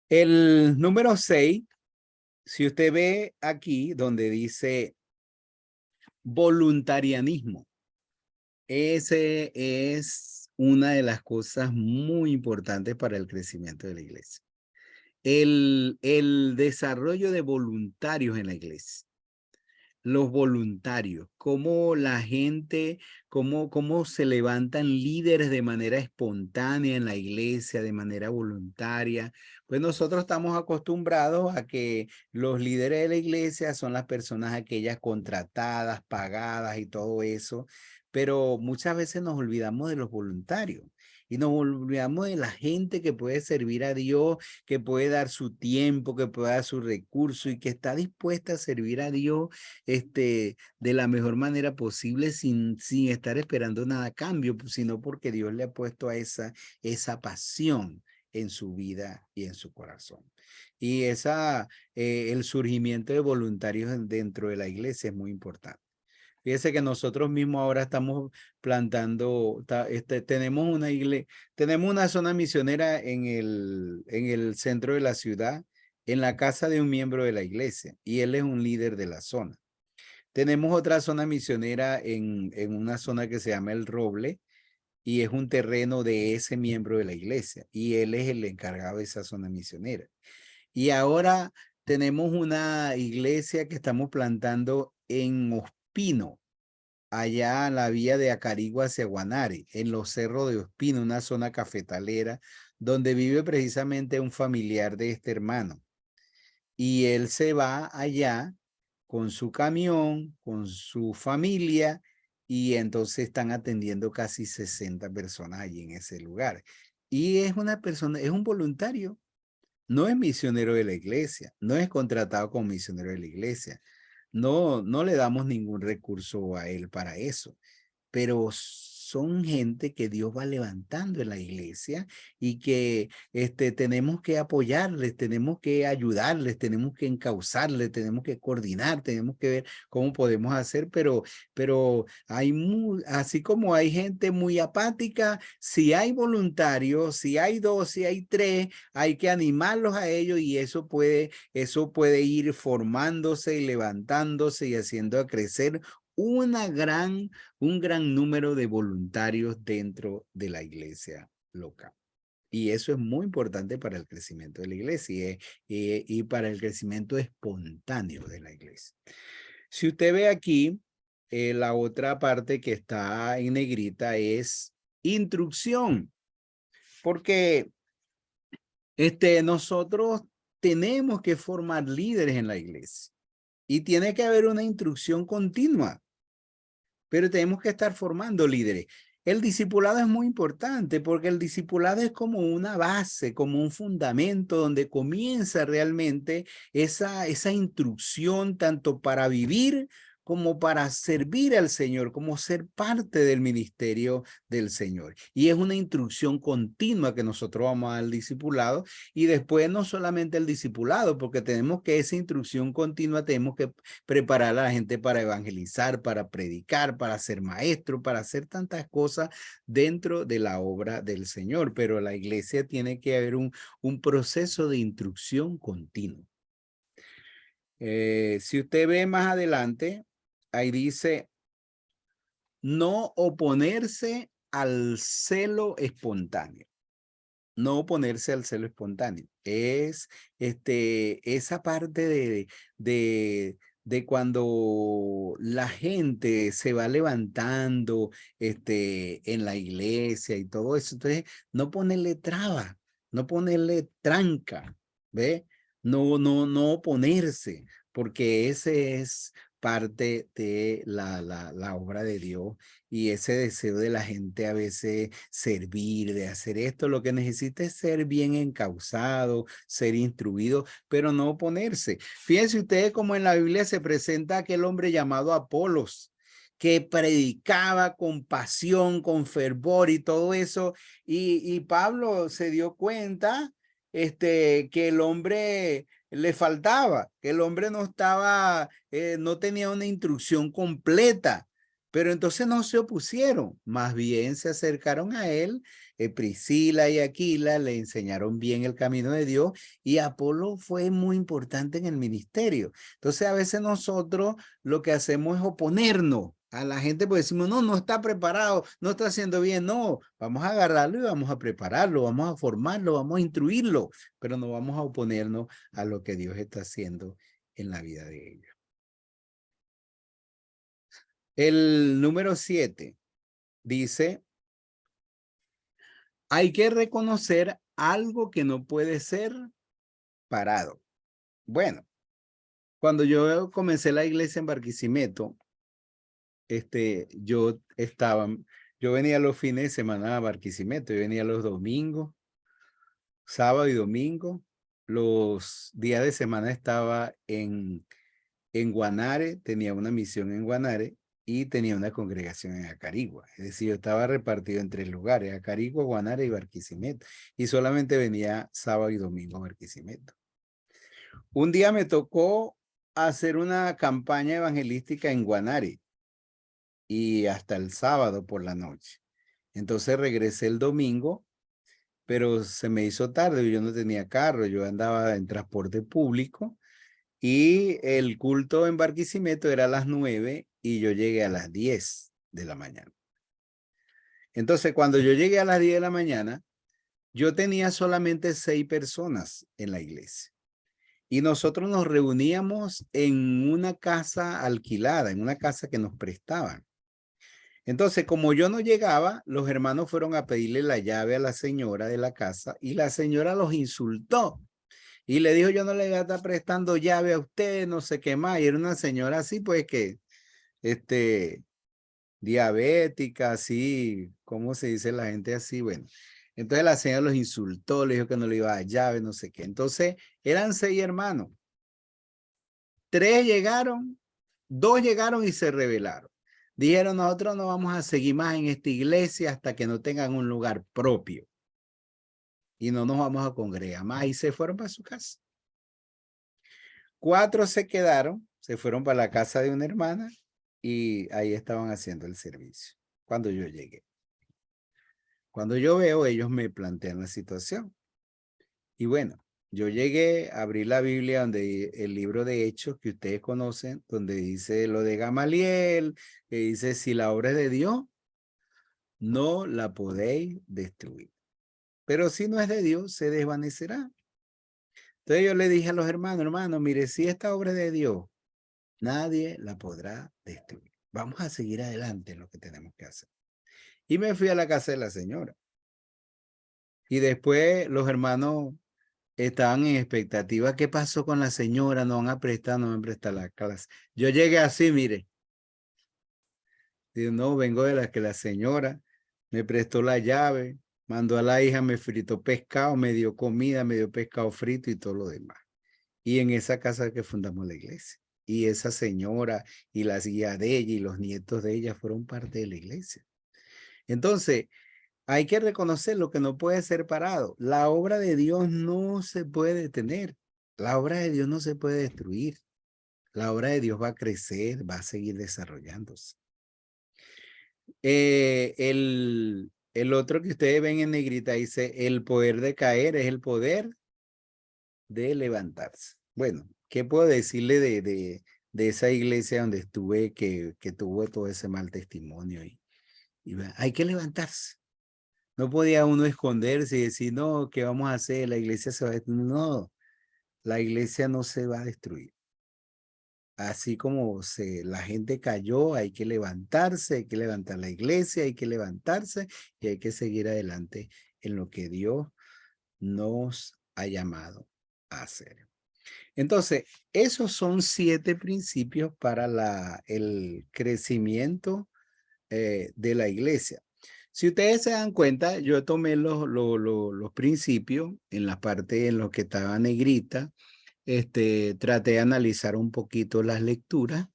El número 6, si usted ve aquí donde dice voluntarianismo, ese es una de las cosas muy importantes para el crecimiento de la iglesia. El desarrollo de voluntarios en la iglesia. Los voluntarios, cómo la gente, cómo se levantan líderes de manera espontánea en la iglesia, de manera voluntaria. Pues nosotros estamos acostumbrados a que los líderes de la iglesia son las personas aquellas contratadas, pagadas y todo eso, pero muchas veces nos olvidamos de los voluntarios. y nos olvidamos de la gente que puede servir a Dios, que puede dar su tiempo, que puede dar su recurso y que está dispuesta a servir a Dios de la mejor manera posible sin estar esperando nada a cambio, sino porque Dios le ha puesto a esa pasión en su vida y en su corazón. Y el surgimiento de voluntarios dentro de la iglesia es muy importante. Fíjese que nosotros mismos ahora estamos plantando, tenemos una zona misionera en el centro de la ciudad, en la casa de un miembro de la iglesia, y él es un líder de la zona. Tenemos otra zona misionera en una zona que se llama El Roble, y es un terreno de ese miembro de la iglesia, y él es el encargado de esa zona misionera. Y ahora tenemos una iglesia que estamos plantando en Ospino, allá en la vía de Acarigua hacia Guanare, en los cerros de Ospino, una zona cafetalera, donde vive precisamente un familiar de este hermano. Y él se va allá con su camión, con su familia, y entonces están atendiendo casi 60 personas allí en ese lugar. Y es una persona, es un voluntario, no es misionero de la iglesia, no es contratado como misionero de la iglesia. No le damos ningún recurso a él para eso, pero son gente que Dios va levantando en la iglesia y que tenemos que apoyarles, tenemos que ayudarles, tenemos que encauzarles, tenemos que coordinar, tenemos que ver cómo podemos hacer, pero así como hay gente muy apática, si hay voluntarios, si hay 2, si hay 3, hay que animarlos a ellos y eso puede ir formándose y levantándose y haciendo crecer un gran número de voluntarios dentro de la iglesia local. Y eso es muy importante para el crecimiento de la iglesia y para el crecimiento espontáneo de la iglesia. Si usted ve aquí, la otra parte que está en negrita es instrucción, porque nosotros tenemos que formar líderes en la iglesia y tiene que haber una instrucción continua. Pero tenemos que estar formando líderes. El discipulado es muy importante porque el discipulado es como una base, como un fundamento donde comienza realmente esa instrucción tanto para vivir como para servir al Señor, como ser parte del ministerio del Señor. Y es una instrucción continua que nosotros vamos al discipulado y después no solamente el discipulado, porque tenemos que esa instrucción continua, tenemos que preparar a la gente para evangelizar, para predicar, para ser maestro, para hacer tantas cosas dentro de la obra del Señor. Pero la iglesia tiene que haber un proceso de instrucción continuo. Si usted ve más adelante, ahí dice, no oponerse al celo espontáneo. No oponerse al celo espontáneo. Es esa parte de cuando la gente se va levantando en la iglesia y todo eso. Entonces, no ponerle traba, no ponerle tranca, ¿ve? No oponerse, porque ese es parte de la obra de Dios y ese deseo de la gente a veces servir, de hacer esto, lo que necesita es ser bien encauzado, ser instruido, pero no oponerse. Fíjense ustedes cómo en la Biblia se presenta aquel hombre llamado Apolos, que predicaba con pasión, con fervor y todo eso, y Pablo se dio cuenta que el hombre le faltaba, que el hombre no estaba, no tenía una instrucción completa. Pero entonces no se opusieron, más bien se acercaron a él. Priscila y Aquila le enseñaron bien el camino de Dios y Apolo fue muy importante en el ministerio. Entonces a veces nosotros lo que hacemos es oponernos a la gente porque decimos, no está preparado, no está haciendo bien. No, vamos a agarrarlo y vamos a prepararlo, vamos a formarlo, vamos a instruirlo, pero no vamos a oponernos a lo que Dios está haciendo en la vida de ellos. El número 7 dice, hay que reconocer algo que no puede ser parado. Bueno, cuando yo comencé la iglesia en Barquisimeto, yo estaba Yo venía los fines de semana a Barquisimeto, yo venía los domingos, sábado y domingo. Los días de semana estaba en Guanare, tenía una misión en Guanare y tenía una congregación en Acarigua. Es decir, yo estaba repartido en 3 lugares, Acarigua, Guanare y Barquisimeto. Y solamente venía sábado y domingo a Barquisimeto. Un día me tocó hacer una campaña evangelística en Guanare y hasta el sábado por la noche. Entonces regresé el domingo, pero se me hizo tarde, yo no tenía carro, yo andaba en transporte público y el culto en Barquisimeto era a las 9 y yo llegué a las 10 de la mañana. Entonces, cuando yo llegué a las 10 de la mañana, yo tenía solamente 6 personas en la iglesia. Y nosotros nos reuníamos en una casa alquilada, en una casa que nos prestaban. Entonces, como yo no llegaba, los hermanos fueron a pedirle la llave a la señora de la casa y la señora los insultó. Y le dijo, yo no le voy a estar prestando llave a usted, no sé qué más. Y era una señora así, pues que, diabética, así, ¿cómo se dice la gente así? Bueno, entonces la señora los insultó, le dijo que no le iba a dar llave, no sé qué. Entonces, eran 6 hermanos. 3 llegaron, 2 llegaron y se rebelaron. Dijeron, nosotros no vamos a seguir más en esta iglesia hasta que no tengan un lugar propio. Y no nos vamos a congregar más. Y se fueron para su casa. 4 se quedaron, se fueron para la casa de una hermana y ahí estaban haciendo el servicio cuando yo llegué. Cuando yo veo, ellos me plantean la situación. Y bueno, yo llegué, abrí la Biblia donde el libro de Hechos que ustedes conocen, donde dice lo de Gamaliel, que dice, si la obra es de Dios, no la podéis destruir. Pero si no es de Dios, se desvanecerá. Entonces yo le dije a los hermanos, mire, si esta obra es de Dios, nadie la podrá destruir. Vamos a seguir adelante en lo que tenemos que hacer. Y me fui a la casa de la señora. Y después los hermanos estaban en expectativa. ¿Qué pasó con la señora? No van a prestar, no van a prestar la clase. Yo llegué así, mire. Digo, no, vengo de la que la señora me prestó la llave, mandó a la hija, me fritó pescado, me dio comida, me dio pescado frito y todo lo demás. Y en esa casa que fundamos la iglesia. Y esa señora y las hijas de ella y los nietos de ella fueron parte de la iglesia. Entonces, hay que reconocer lo que no puede ser parado. La obra de Dios no se puede detener. La obra de Dios no se puede destruir. La obra de Dios va a crecer, va a seguir desarrollándose. El otro que ustedes ven en negrita dice, el poder de caer es el poder de levantarse. Bueno, ¿qué puedo decirle de esa iglesia donde estuve que tuvo todo ese mal testimonio? Hay que levantarse. No podía uno esconderse y decir, no, ¿qué vamos a hacer? La iglesia se va a destruir. No, la iglesia no se va a destruir. Así como la gente cayó, hay que levantarse, hay que levantar la iglesia, hay que levantarse y hay que seguir adelante en lo que Dios nos ha llamado a hacer. Entonces, esos son 7 principios para el crecimiento de la iglesia. Si ustedes se dan cuenta, yo tomé los principios en la parte en lo que estaba negrita, traté de analizar un poquito las lecturas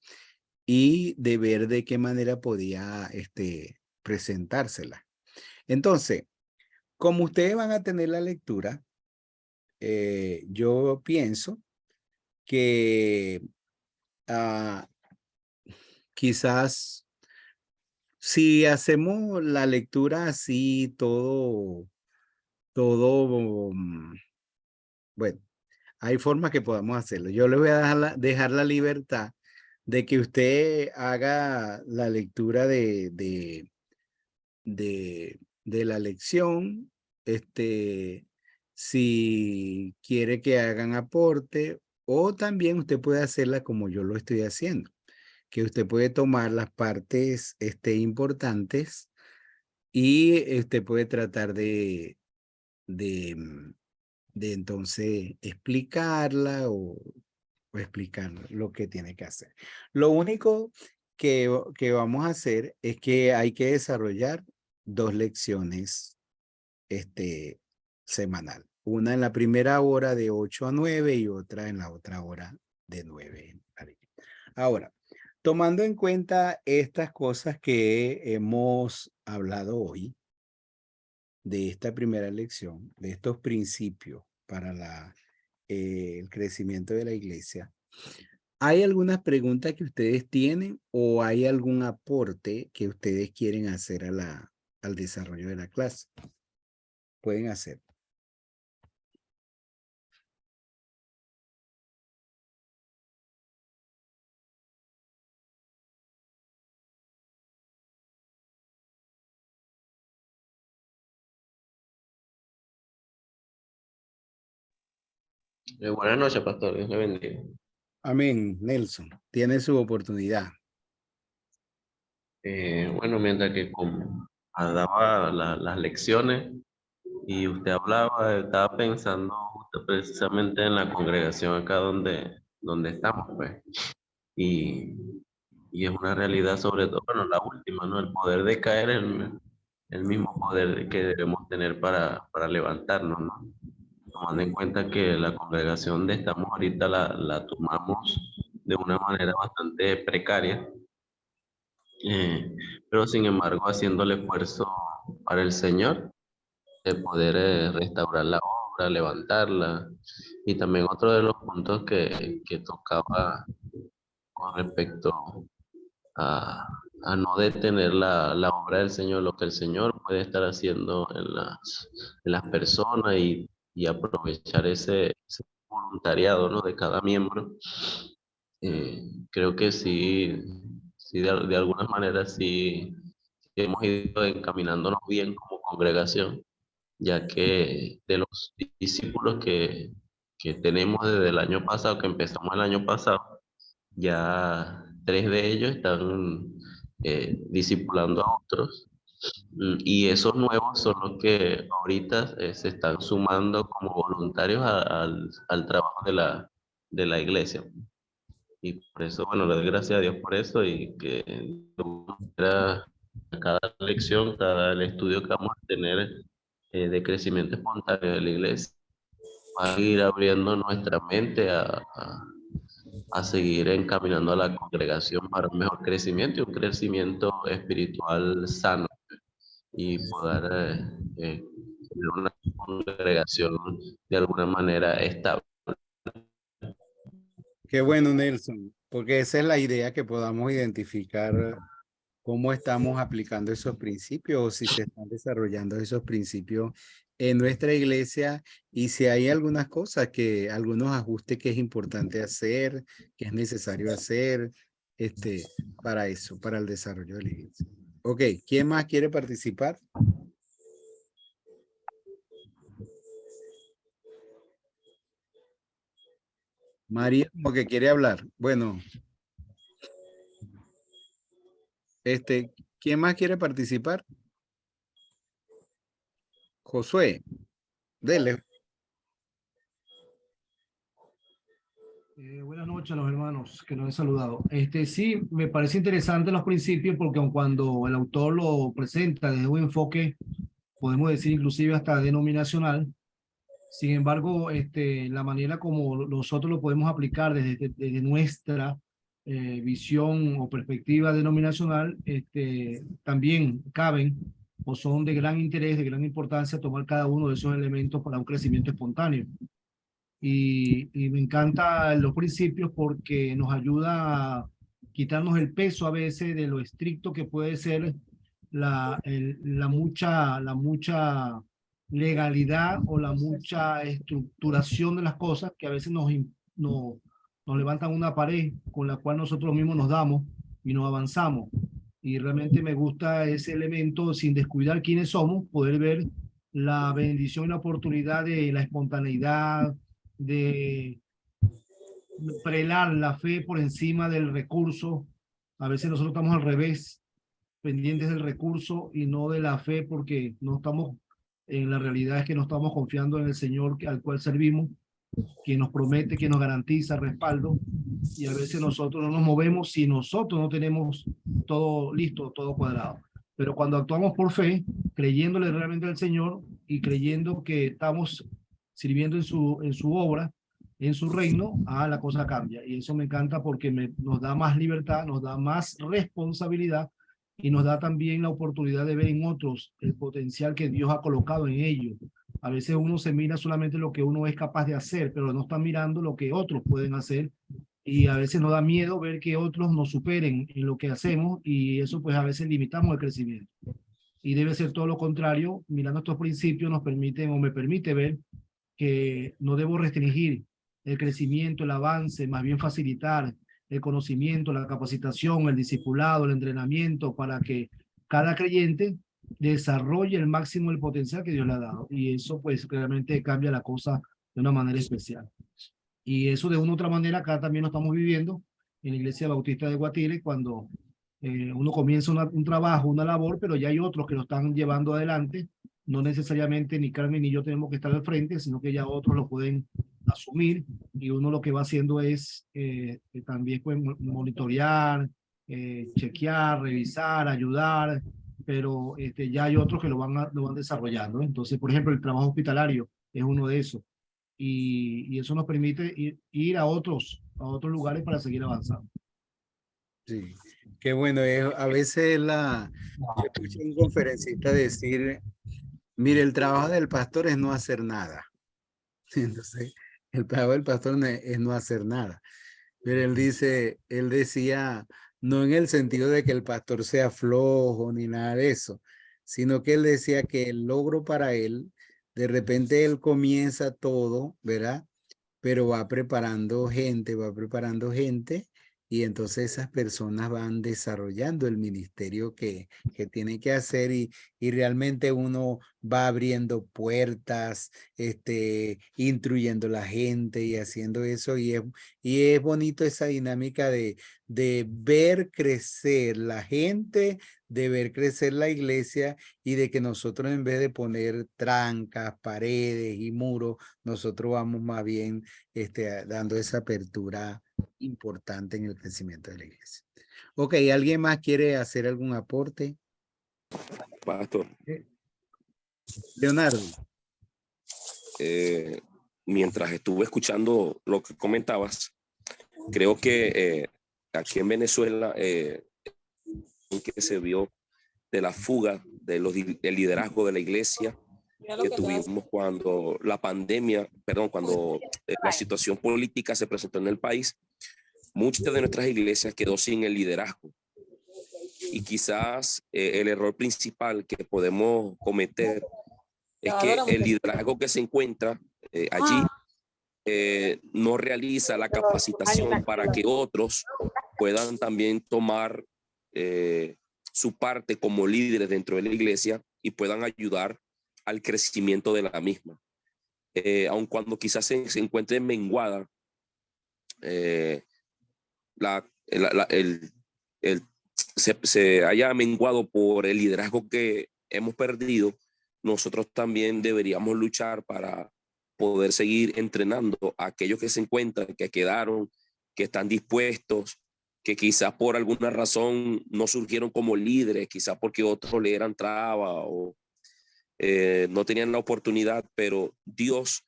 y de ver de qué manera podía presentárselas. Entonces, como ustedes van a tener la lectura, yo pienso que quizás si hacemos la lectura así, bueno, hay formas que podamos hacerlo. Yo le voy a dejar la libertad de que usted haga la lectura de la lección, si quiere que hagan aporte, o también usted puede hacerla como yo lo estoy haciendo, que usted puede tomar las partes importantes y usted puede tratar de, mm, de entonces explicarla o explicar lo que tiene que hacer. Lo único que vamos a hacer es que hay que desarrollar 2 lecciones semanal. Una en la primera hora de 8 a 9 y otra en la otra hora de 9. Ahora, tomando en cuenta estas cosas que hemos hablado hoy, de esta primera lección, de estos principios para el crecimiento de la iglesia, ¿hay algunas preguntas que ustedes tienen o hay algún aporte que ustedes quieren hacer al desarrollo de la clase? Pueden hacer. Buenas noches, pastor. Dios le bendiga. Amén, Nelson. Tiene su oportunidad. Bueno, mientras que daba las lecciones y usted hablaba, estaba pensando justo precisamente en la congregación acá donde estamos, pues. Y, y es una realidad, sobre todo, bueno, la última, ¿no? El poder de caer, el mismo poder que debemos tener para levantarnos, ¿no? Tomando en cuenta que la congregación donde estamos ahorita la tomamos de una manera bastante precaria, pero sin embargo haciendo el esfuerzo para el Señor de poder restaurar la obra, levantarla. Y también otro de los puntos que tocaba con respecto a, a no detener la obra del Señor, lo que el Señor puede estar haciendo en las personas y aprovechar ese voluntariado, ¿no? De cada miembro. Creo que sí, sí de alguna manera sí hemos ido encaminándonos bien como congregación, ya que de los discípulos que tenemos desde el año pasado, que empezamos el año pasado, ya 3 de ellos están discipulando a otros, y esos nuevos son los que ahorita se están sumando como voluntarios al trabajo de la iglesia. Y por eso, bueno, le doy gracias a Dios por eso y que cada lección, cada el estudio que vamos a tener de crecimiento espontáneo de la iglesia, va a ir abriendo nuestra mente a seguir encaminando a la congregación para un mejor crecimiento y un crecimiento espiritual sano y poder tener una congregación de alguna manera estable. Qué bueno, Nelson, porque esa es la idea, que podamos identificar cómo estamos aplicando esos principios o si se están desarrollando esos principios en nuestra iglesia y si hay algunas cosas algunos ajustes que es importante hacer, que es necesario hacer, para eso, para el desarrollo de la iglesia. Ok, ¿quién más quiere participar? María, como que quiere hablar. Bueno, ¿quién más quiere participar? Josué, dele. Buenas noches a los hermanos que nos he saludado. Sí, me parece interesante los principios porque aun cuando el autor lo presenta desde un enfoque, podemos decir inclusive hasta denominacional, sin embargo, la manera como nosotros lo podemos aplicar desde nuestra visión o perspectiva denominacional, también caben o son de gran interés, de gran importancia tomar cada uno de esos elementos para un crecimiento espontáneo. Y me encantan los principios porque nos ayuda a quitarnos el peso a veces de lo estricto que puede ser la mucha legalidad o la mucha estructuración de las cosas que a veces nos levantan una pared con la cual nosotros mismos nos damos y nos avanzamos. Y realmente me gusta ese elemento, sin descuidar quiénes somos, poder ver la bendición y la oportunidad de la espontaneidad, de prelar la fe por encima del recurso. A veces nosotros estamos al revés, pendientes del recurso y no de la fe, porque no estamos, en la realidad es que no estamos confiando en el Señor al cual servimos quien nos promete, quien nos garantiza respaldo, y a veces nosotros no nos movemos si nosotros no tenemos todo listo, todo cuadrado. Pero cuando actuamos por fe, creyéndole realmente al Señor y creyendo que estamos sirviendo en su obra, en su reino, la cosa cambia. Y eso me encanta porque nos da más libertad, nos da más responsabilidad y nos da también la oportunidad de ver en otros el potencial que Dios ha colocado en ellos. A veces uno se mira solamente lo que uno es capaz de hacer, pero no está mirando lo que otros pueden hacer. Y a veces nos da miedo ver que otros nos superen en lo que hacemos, y eso pues a veces limitamos el crecimiento. Y debe ser todo lo contrario. Mirando estos principios nos permiten, o me permite ver que no debo restringir el crecimiento, el avance, más bien facilitar el conocimiento, la capacitación, el discipulado, el entrenamiento, para que cada creyente desarrolle el máximo el potencial que Dios le ha dado. Y eso pues realmente cambia la cosa de una manera especial. Y eso de una u otra manera acá también lo estamos viviendo en la Iglesia Bautista de Guatire, cuando uno comienza un trabajo, una labor, pero ya hay otros que lo están llevando adelante. No necesariamente ni Carmen ni yo tenemos que estar al frente, sino que ya otros lo pueden asumir, y uno lo que va haciendo es también pues, monitorear, chequear, revisar, ayudar, pero ya hay otros que lo van desarrollando. Entonces, por ejemplo, el trabajo hospitalario es uno de esos, y eso nos permite ir a otros lugares para seguir avanzando. Sí, qué bueno. A veces yo escuché a un conferencista decir, mire, el trabajo del pastor es no hacer nada. Entonces, el trabajo del pastor es no hacer nada. Pero él decía, no en el sentido de que el pastor sea flojo ni nada de eso, sino que él decía que el logro para él, de repente él comienza todo, ¿verdad? Pero va preparando gente, y entonces esas personas van desarrollando el ministerio que tiene que hacer, y realmente uno va abriendo puertas, instruyendo a la gente y haciendo eso, y es bonito esa dinámica de ver crecer la gente, de ver crecer la iglesia, y de que nosotros, en vez de poner trancas, paredes y muros, nosotros vamos más bien dando esa apertura importante en el crecimiento de la iglesia. Ok, ¿alguien más quiere hacer algún aporte? Pastor, Leonardo. mientras estuve escuchando lo que comentabas, creo que aquí en Venezuela que se vio de la fuga del liderazgo de la iglesia que tuvimos cuando la pandemia, cuando la situación política se presentó en el país. Muchas de nuestras iglesias quedó sin el liderazgo, y quizás el error principal que podemos cometer es que el liderazgo que se encuentra allí no realiza la capacitación para que otros puedan también tomar su parte como líderes dentro de la iglesia y puedan ayudar al crecimiento de la misma. Aun cuando quizás se encuentre menguada, se haya menguado por el liderazgo que hemos perdido, nosotros también deberíamos luchar para poder seguir entrenando a aquellos que se encuentran, que quedaron, que están dispuestos, que quizás por alguna razón no surgieron como líderes, quizás porque otros le eran traba o no tenían la oportunidad, pero Dios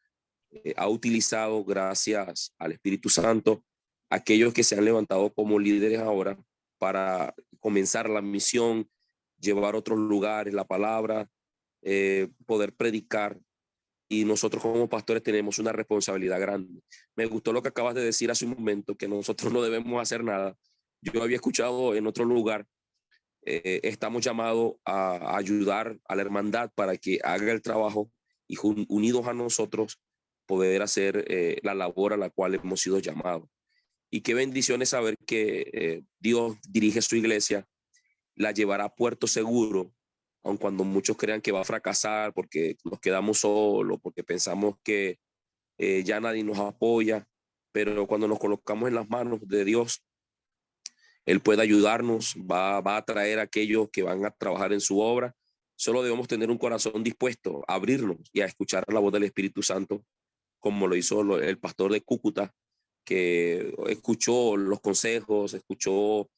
ha utilizado, gracias al Espíritu Santo, aquellos que se han levantado como líderes ahora para comenzar la misión, llevar a otros lugares la palabra, poder predicar. Y nosotros como pastores tenemos una responsabilidad grande. Me gustó lo que acabas de decir hace un momento, que nosotros no debemos hacer nada. Yo había escuchado en otro lugar, estamos llamados a ayudar a la hermandad para que haga el trabajo, y unidos a nosotros poder hacer la labor a la cual hemos sido llamados. Y qué bendición es saber que Dios dirige su iglesia, la llevará a puerto seguro, aun cuando muchos crean que va a fracasar porque nos quedamos solos, porque pensamos que ya nadie nos apoya, pero cuando nos colocamos en las manos de Dios, Él puede ayudarnos, va a traer a aquellos que van a trabajar en su obra. Solo debemos tener un corazón dispuesto a abrirnos y a escuchar la voz del Espíritu Santo como lo hizo el pastor de Cúcuta, que escuchó los consejos, escuchó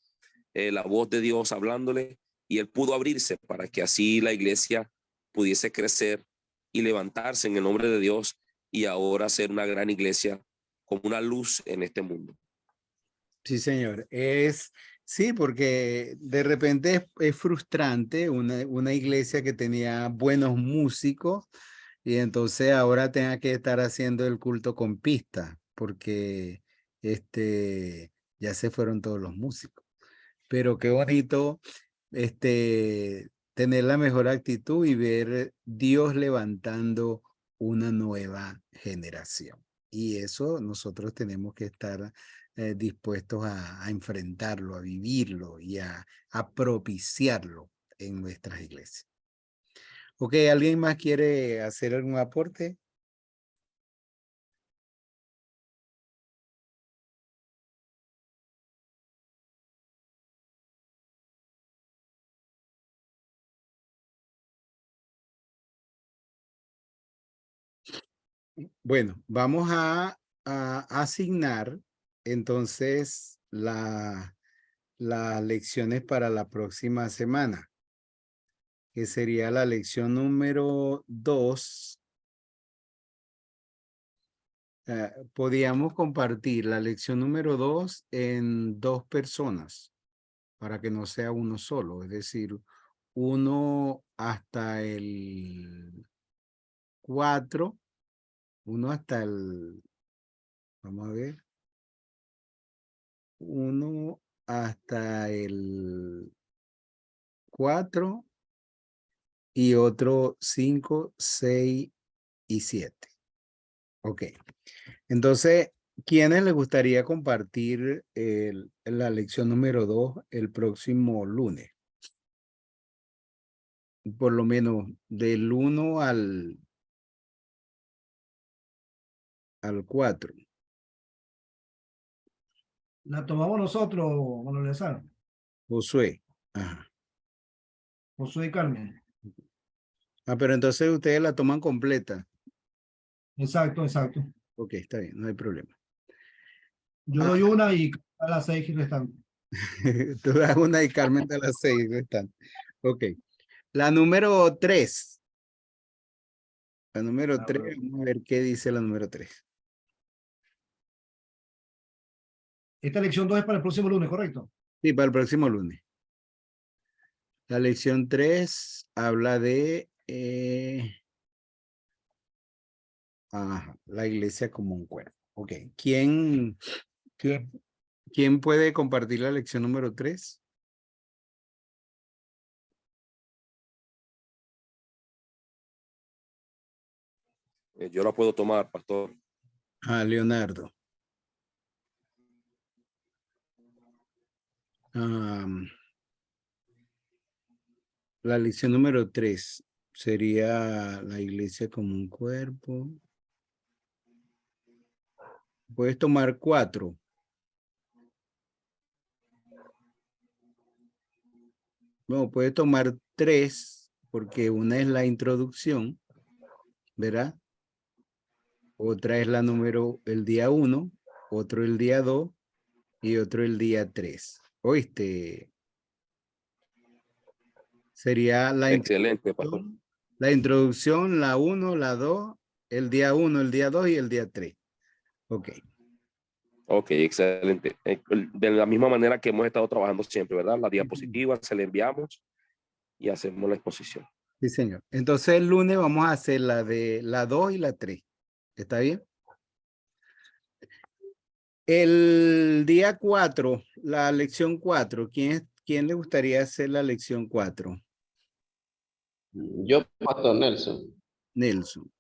la voz de Dios hablándole, y él pudo abrirse para que así la iglesia pudiese crecer y levantarse en el nombre de Dios, y ahora ser una gran iglesia como una luz en este mundo. Sí, señor. Sí, porque de repente es frustrante una iglesia que tenía buenos músicos y entonces ahora tenga que estar haciendo el culto con pista, porque ya se fueron todos los músicos. Pero qué bonito tener la mejor actitud y ver Dios levantando una nueva generación. Y eso nosotros tenemos que estar dispuestos a enfrentarlo, a vivirlo y a propiciarlo en nuestras iglesias. Ok, ¿alguien más quiere hacer algún aporte? Bueno, vamos a asignar entonces las lecciones para la próxima semana, que sería la lección número 2. Podíamos compartir la lección número 2 en 2 personas para que no sea uno solo, es decir, uno hasta el 4, uno hasta el, vamos a ver, uno hasta el 4 y otro 5, 6 y 7. Ok. Entonces, ¿quiénes les gustaría compartir la lección número 2 el próximo lunes? Por lo menos del 1 al 4. La tomamos nosotros, Manuel Eleazar, Josué. Ajá. Josué y Carmen. Pero entonces ustedes la toman completa. Exacto, exacto. Ok, está bien, no hay problema. Yo doy una y a las 6 restantes. Tú das una y Carmen de las 6 están. Ok. La número 3. La número 3, vamos a ver qué dice la número 3. Esta lección 2 es para el próximo lunes, ¿correcto? Sí, para el próximo lunes. La lección 3 habla de la iglesia como un cuerpo. Ok. ¿Quién puede compartir la lección número 3? Yo la puedo tomar, pastor. Leonardo. La lección número 3 sería la iglesia como un cuerpo. Puedes tomar 4. No, puedes tomar 3 porque una es la introducción, ¿verdad? Otra es la número, el día 1, otro el día 2 y otro el día 3. ¿Oíste? Sería Excelente, pastor. La introducción, la 1, la 2, el día 1, el día 2 y el día 3. Ok. Ok, excelente. De la misma manera que hemos estado trabajando siempre, ¿verdad? La diapositiva se le enviamos y hacemos la exposición. Sí, señor. Entonces el lunes vamos a hacer la de la 2 y la 3. ¿Está bien? El día 4, la lección 4. ¿Quién le gustaría hacer la lección 4? Yo, pastor Nelson. Nelson.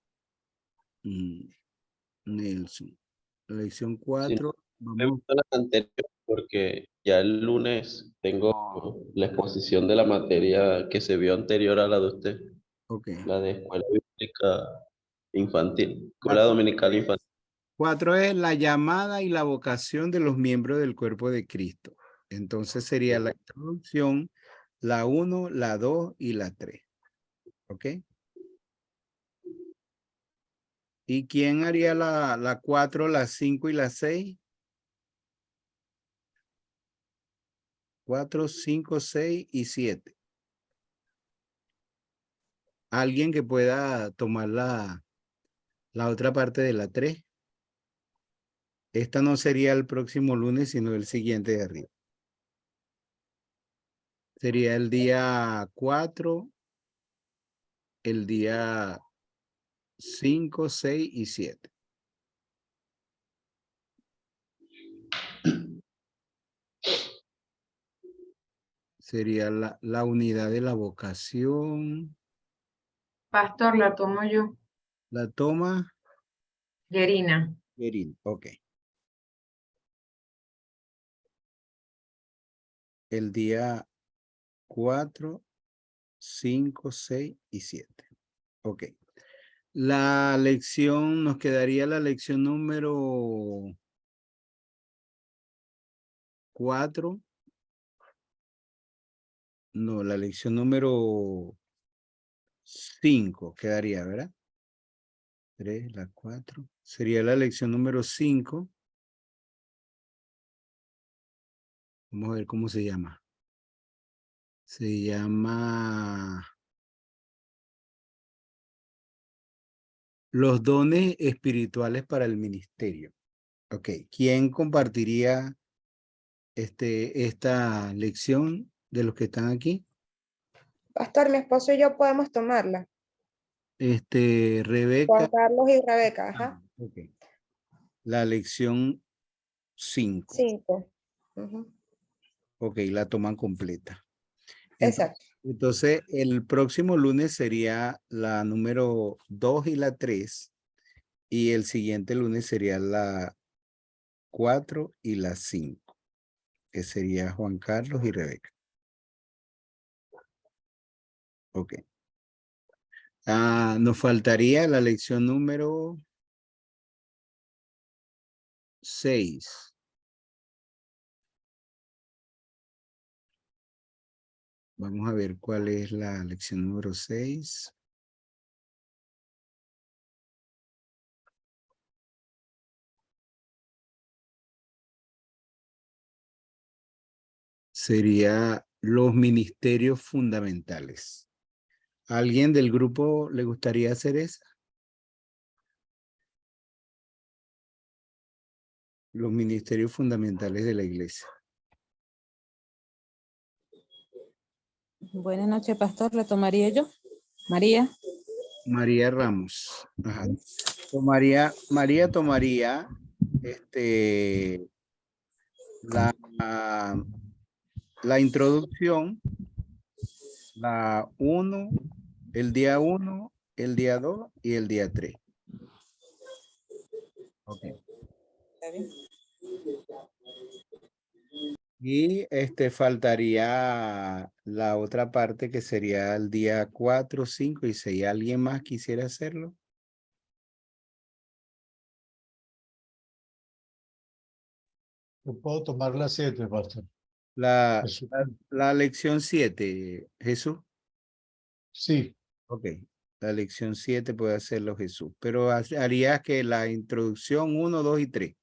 Nelson. La lección 4. Me gustan las anteriores porque ya el lunes tengo la exposición de la materia que se vio anterior a la de usted, Ok. la de Escuela Bíblica Infantil, Escuela La Dominical Infantil. 4 es la llamada y la vocación de los miembros del cuerpo de Cristo. Entonces sería la introducción, la 1, la 2 y la 3. ¿Ok? ¿Y quién haría la 4, la 5 y la 6? 4, 5, 6 y 7. Alguien que pueda tomar la otra parte de la 3. Esta no sería el próximo lunes, sino el siguiente de arriba. Sería el día 4, el día 5, 6 y 7. Sería la unidad de la vocación. Pastor, la tomo yo. La toma. Yerina. Erin, ok. El día 4, 5, 6 y 7. Ok. La lección, nos quedaría la lección número 4. No, la lección número 5 quedaría, ¿verdad? 3, la 4. Sería la lección número 5. Vamos a ver cómo se llama. Se llama Los dones espirituales para el ministerio. Ok, ¿quién compartiría esta lección de los que están aquí? Pastor, mi esposo y yo podemos tomarla. Rebeca. Juan Carlos y Rebeca, ajá. Ok. La lección 5. 5. Ok, la toman completa. Exacto. Entonces, el próximo lunes sería la número 2 y la 3. Y el siguiente lunes sería la 4 y la 5. Que sería Juan Carlos y Rebeca. Ok. Nos faltaría la lección número 6. Vamos a ver cuál es la lección número 6. Sería los ministerios fundamentales. ¿Alguien del grupo le gustaría hacer esa? Los ministerios fundamentales de la iglesia. Buenas noches, pastor. ¿La tomaría yo? María. María Ramos. Ajá. María tomaría la introducción, la 1, el día 1, el día 2 y el día 3. Ok. ¿Está bien? Y faltaría la otra parte que sería el día 4, 5 y 6. ¿Alguien más quisiera hacerlo? Yo puedo tomar las 7, pastor. La Eso. lección 7, Jesús. Sí. Ok. La lección 7 puede hacerlo Jesús. Pero haría que la introducción 1, 2 y 3.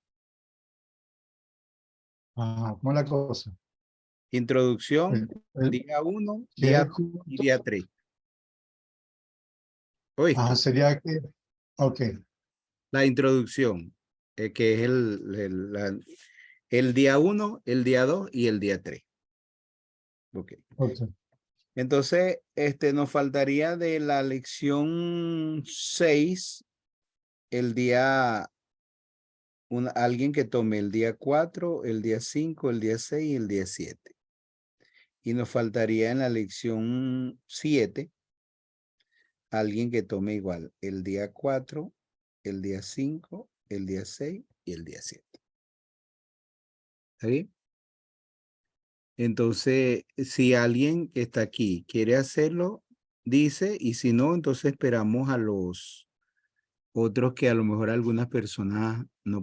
Ah, ¿cómo es la cosa? Introducción, día 1, día 2 y día 3. ¿Oíste? Sería que, ok. La introducción, que es el día 1, el día 2 y el día 3. Ok. Okay. Entonces, nos faltaría de la lección 6, el día, alguien que tome el día 4, el día 5, el día 6 y el día 7. Y nos faltaría en la lección 7, alguien que tome igual el día 4, el día 5, el día 6 y el día 7. ¿Está bien? Entonces, si alguien que está aquí quiere hacerlo, dice, y si no, entonces esperamos a los otros que a lo mejor algunas personas no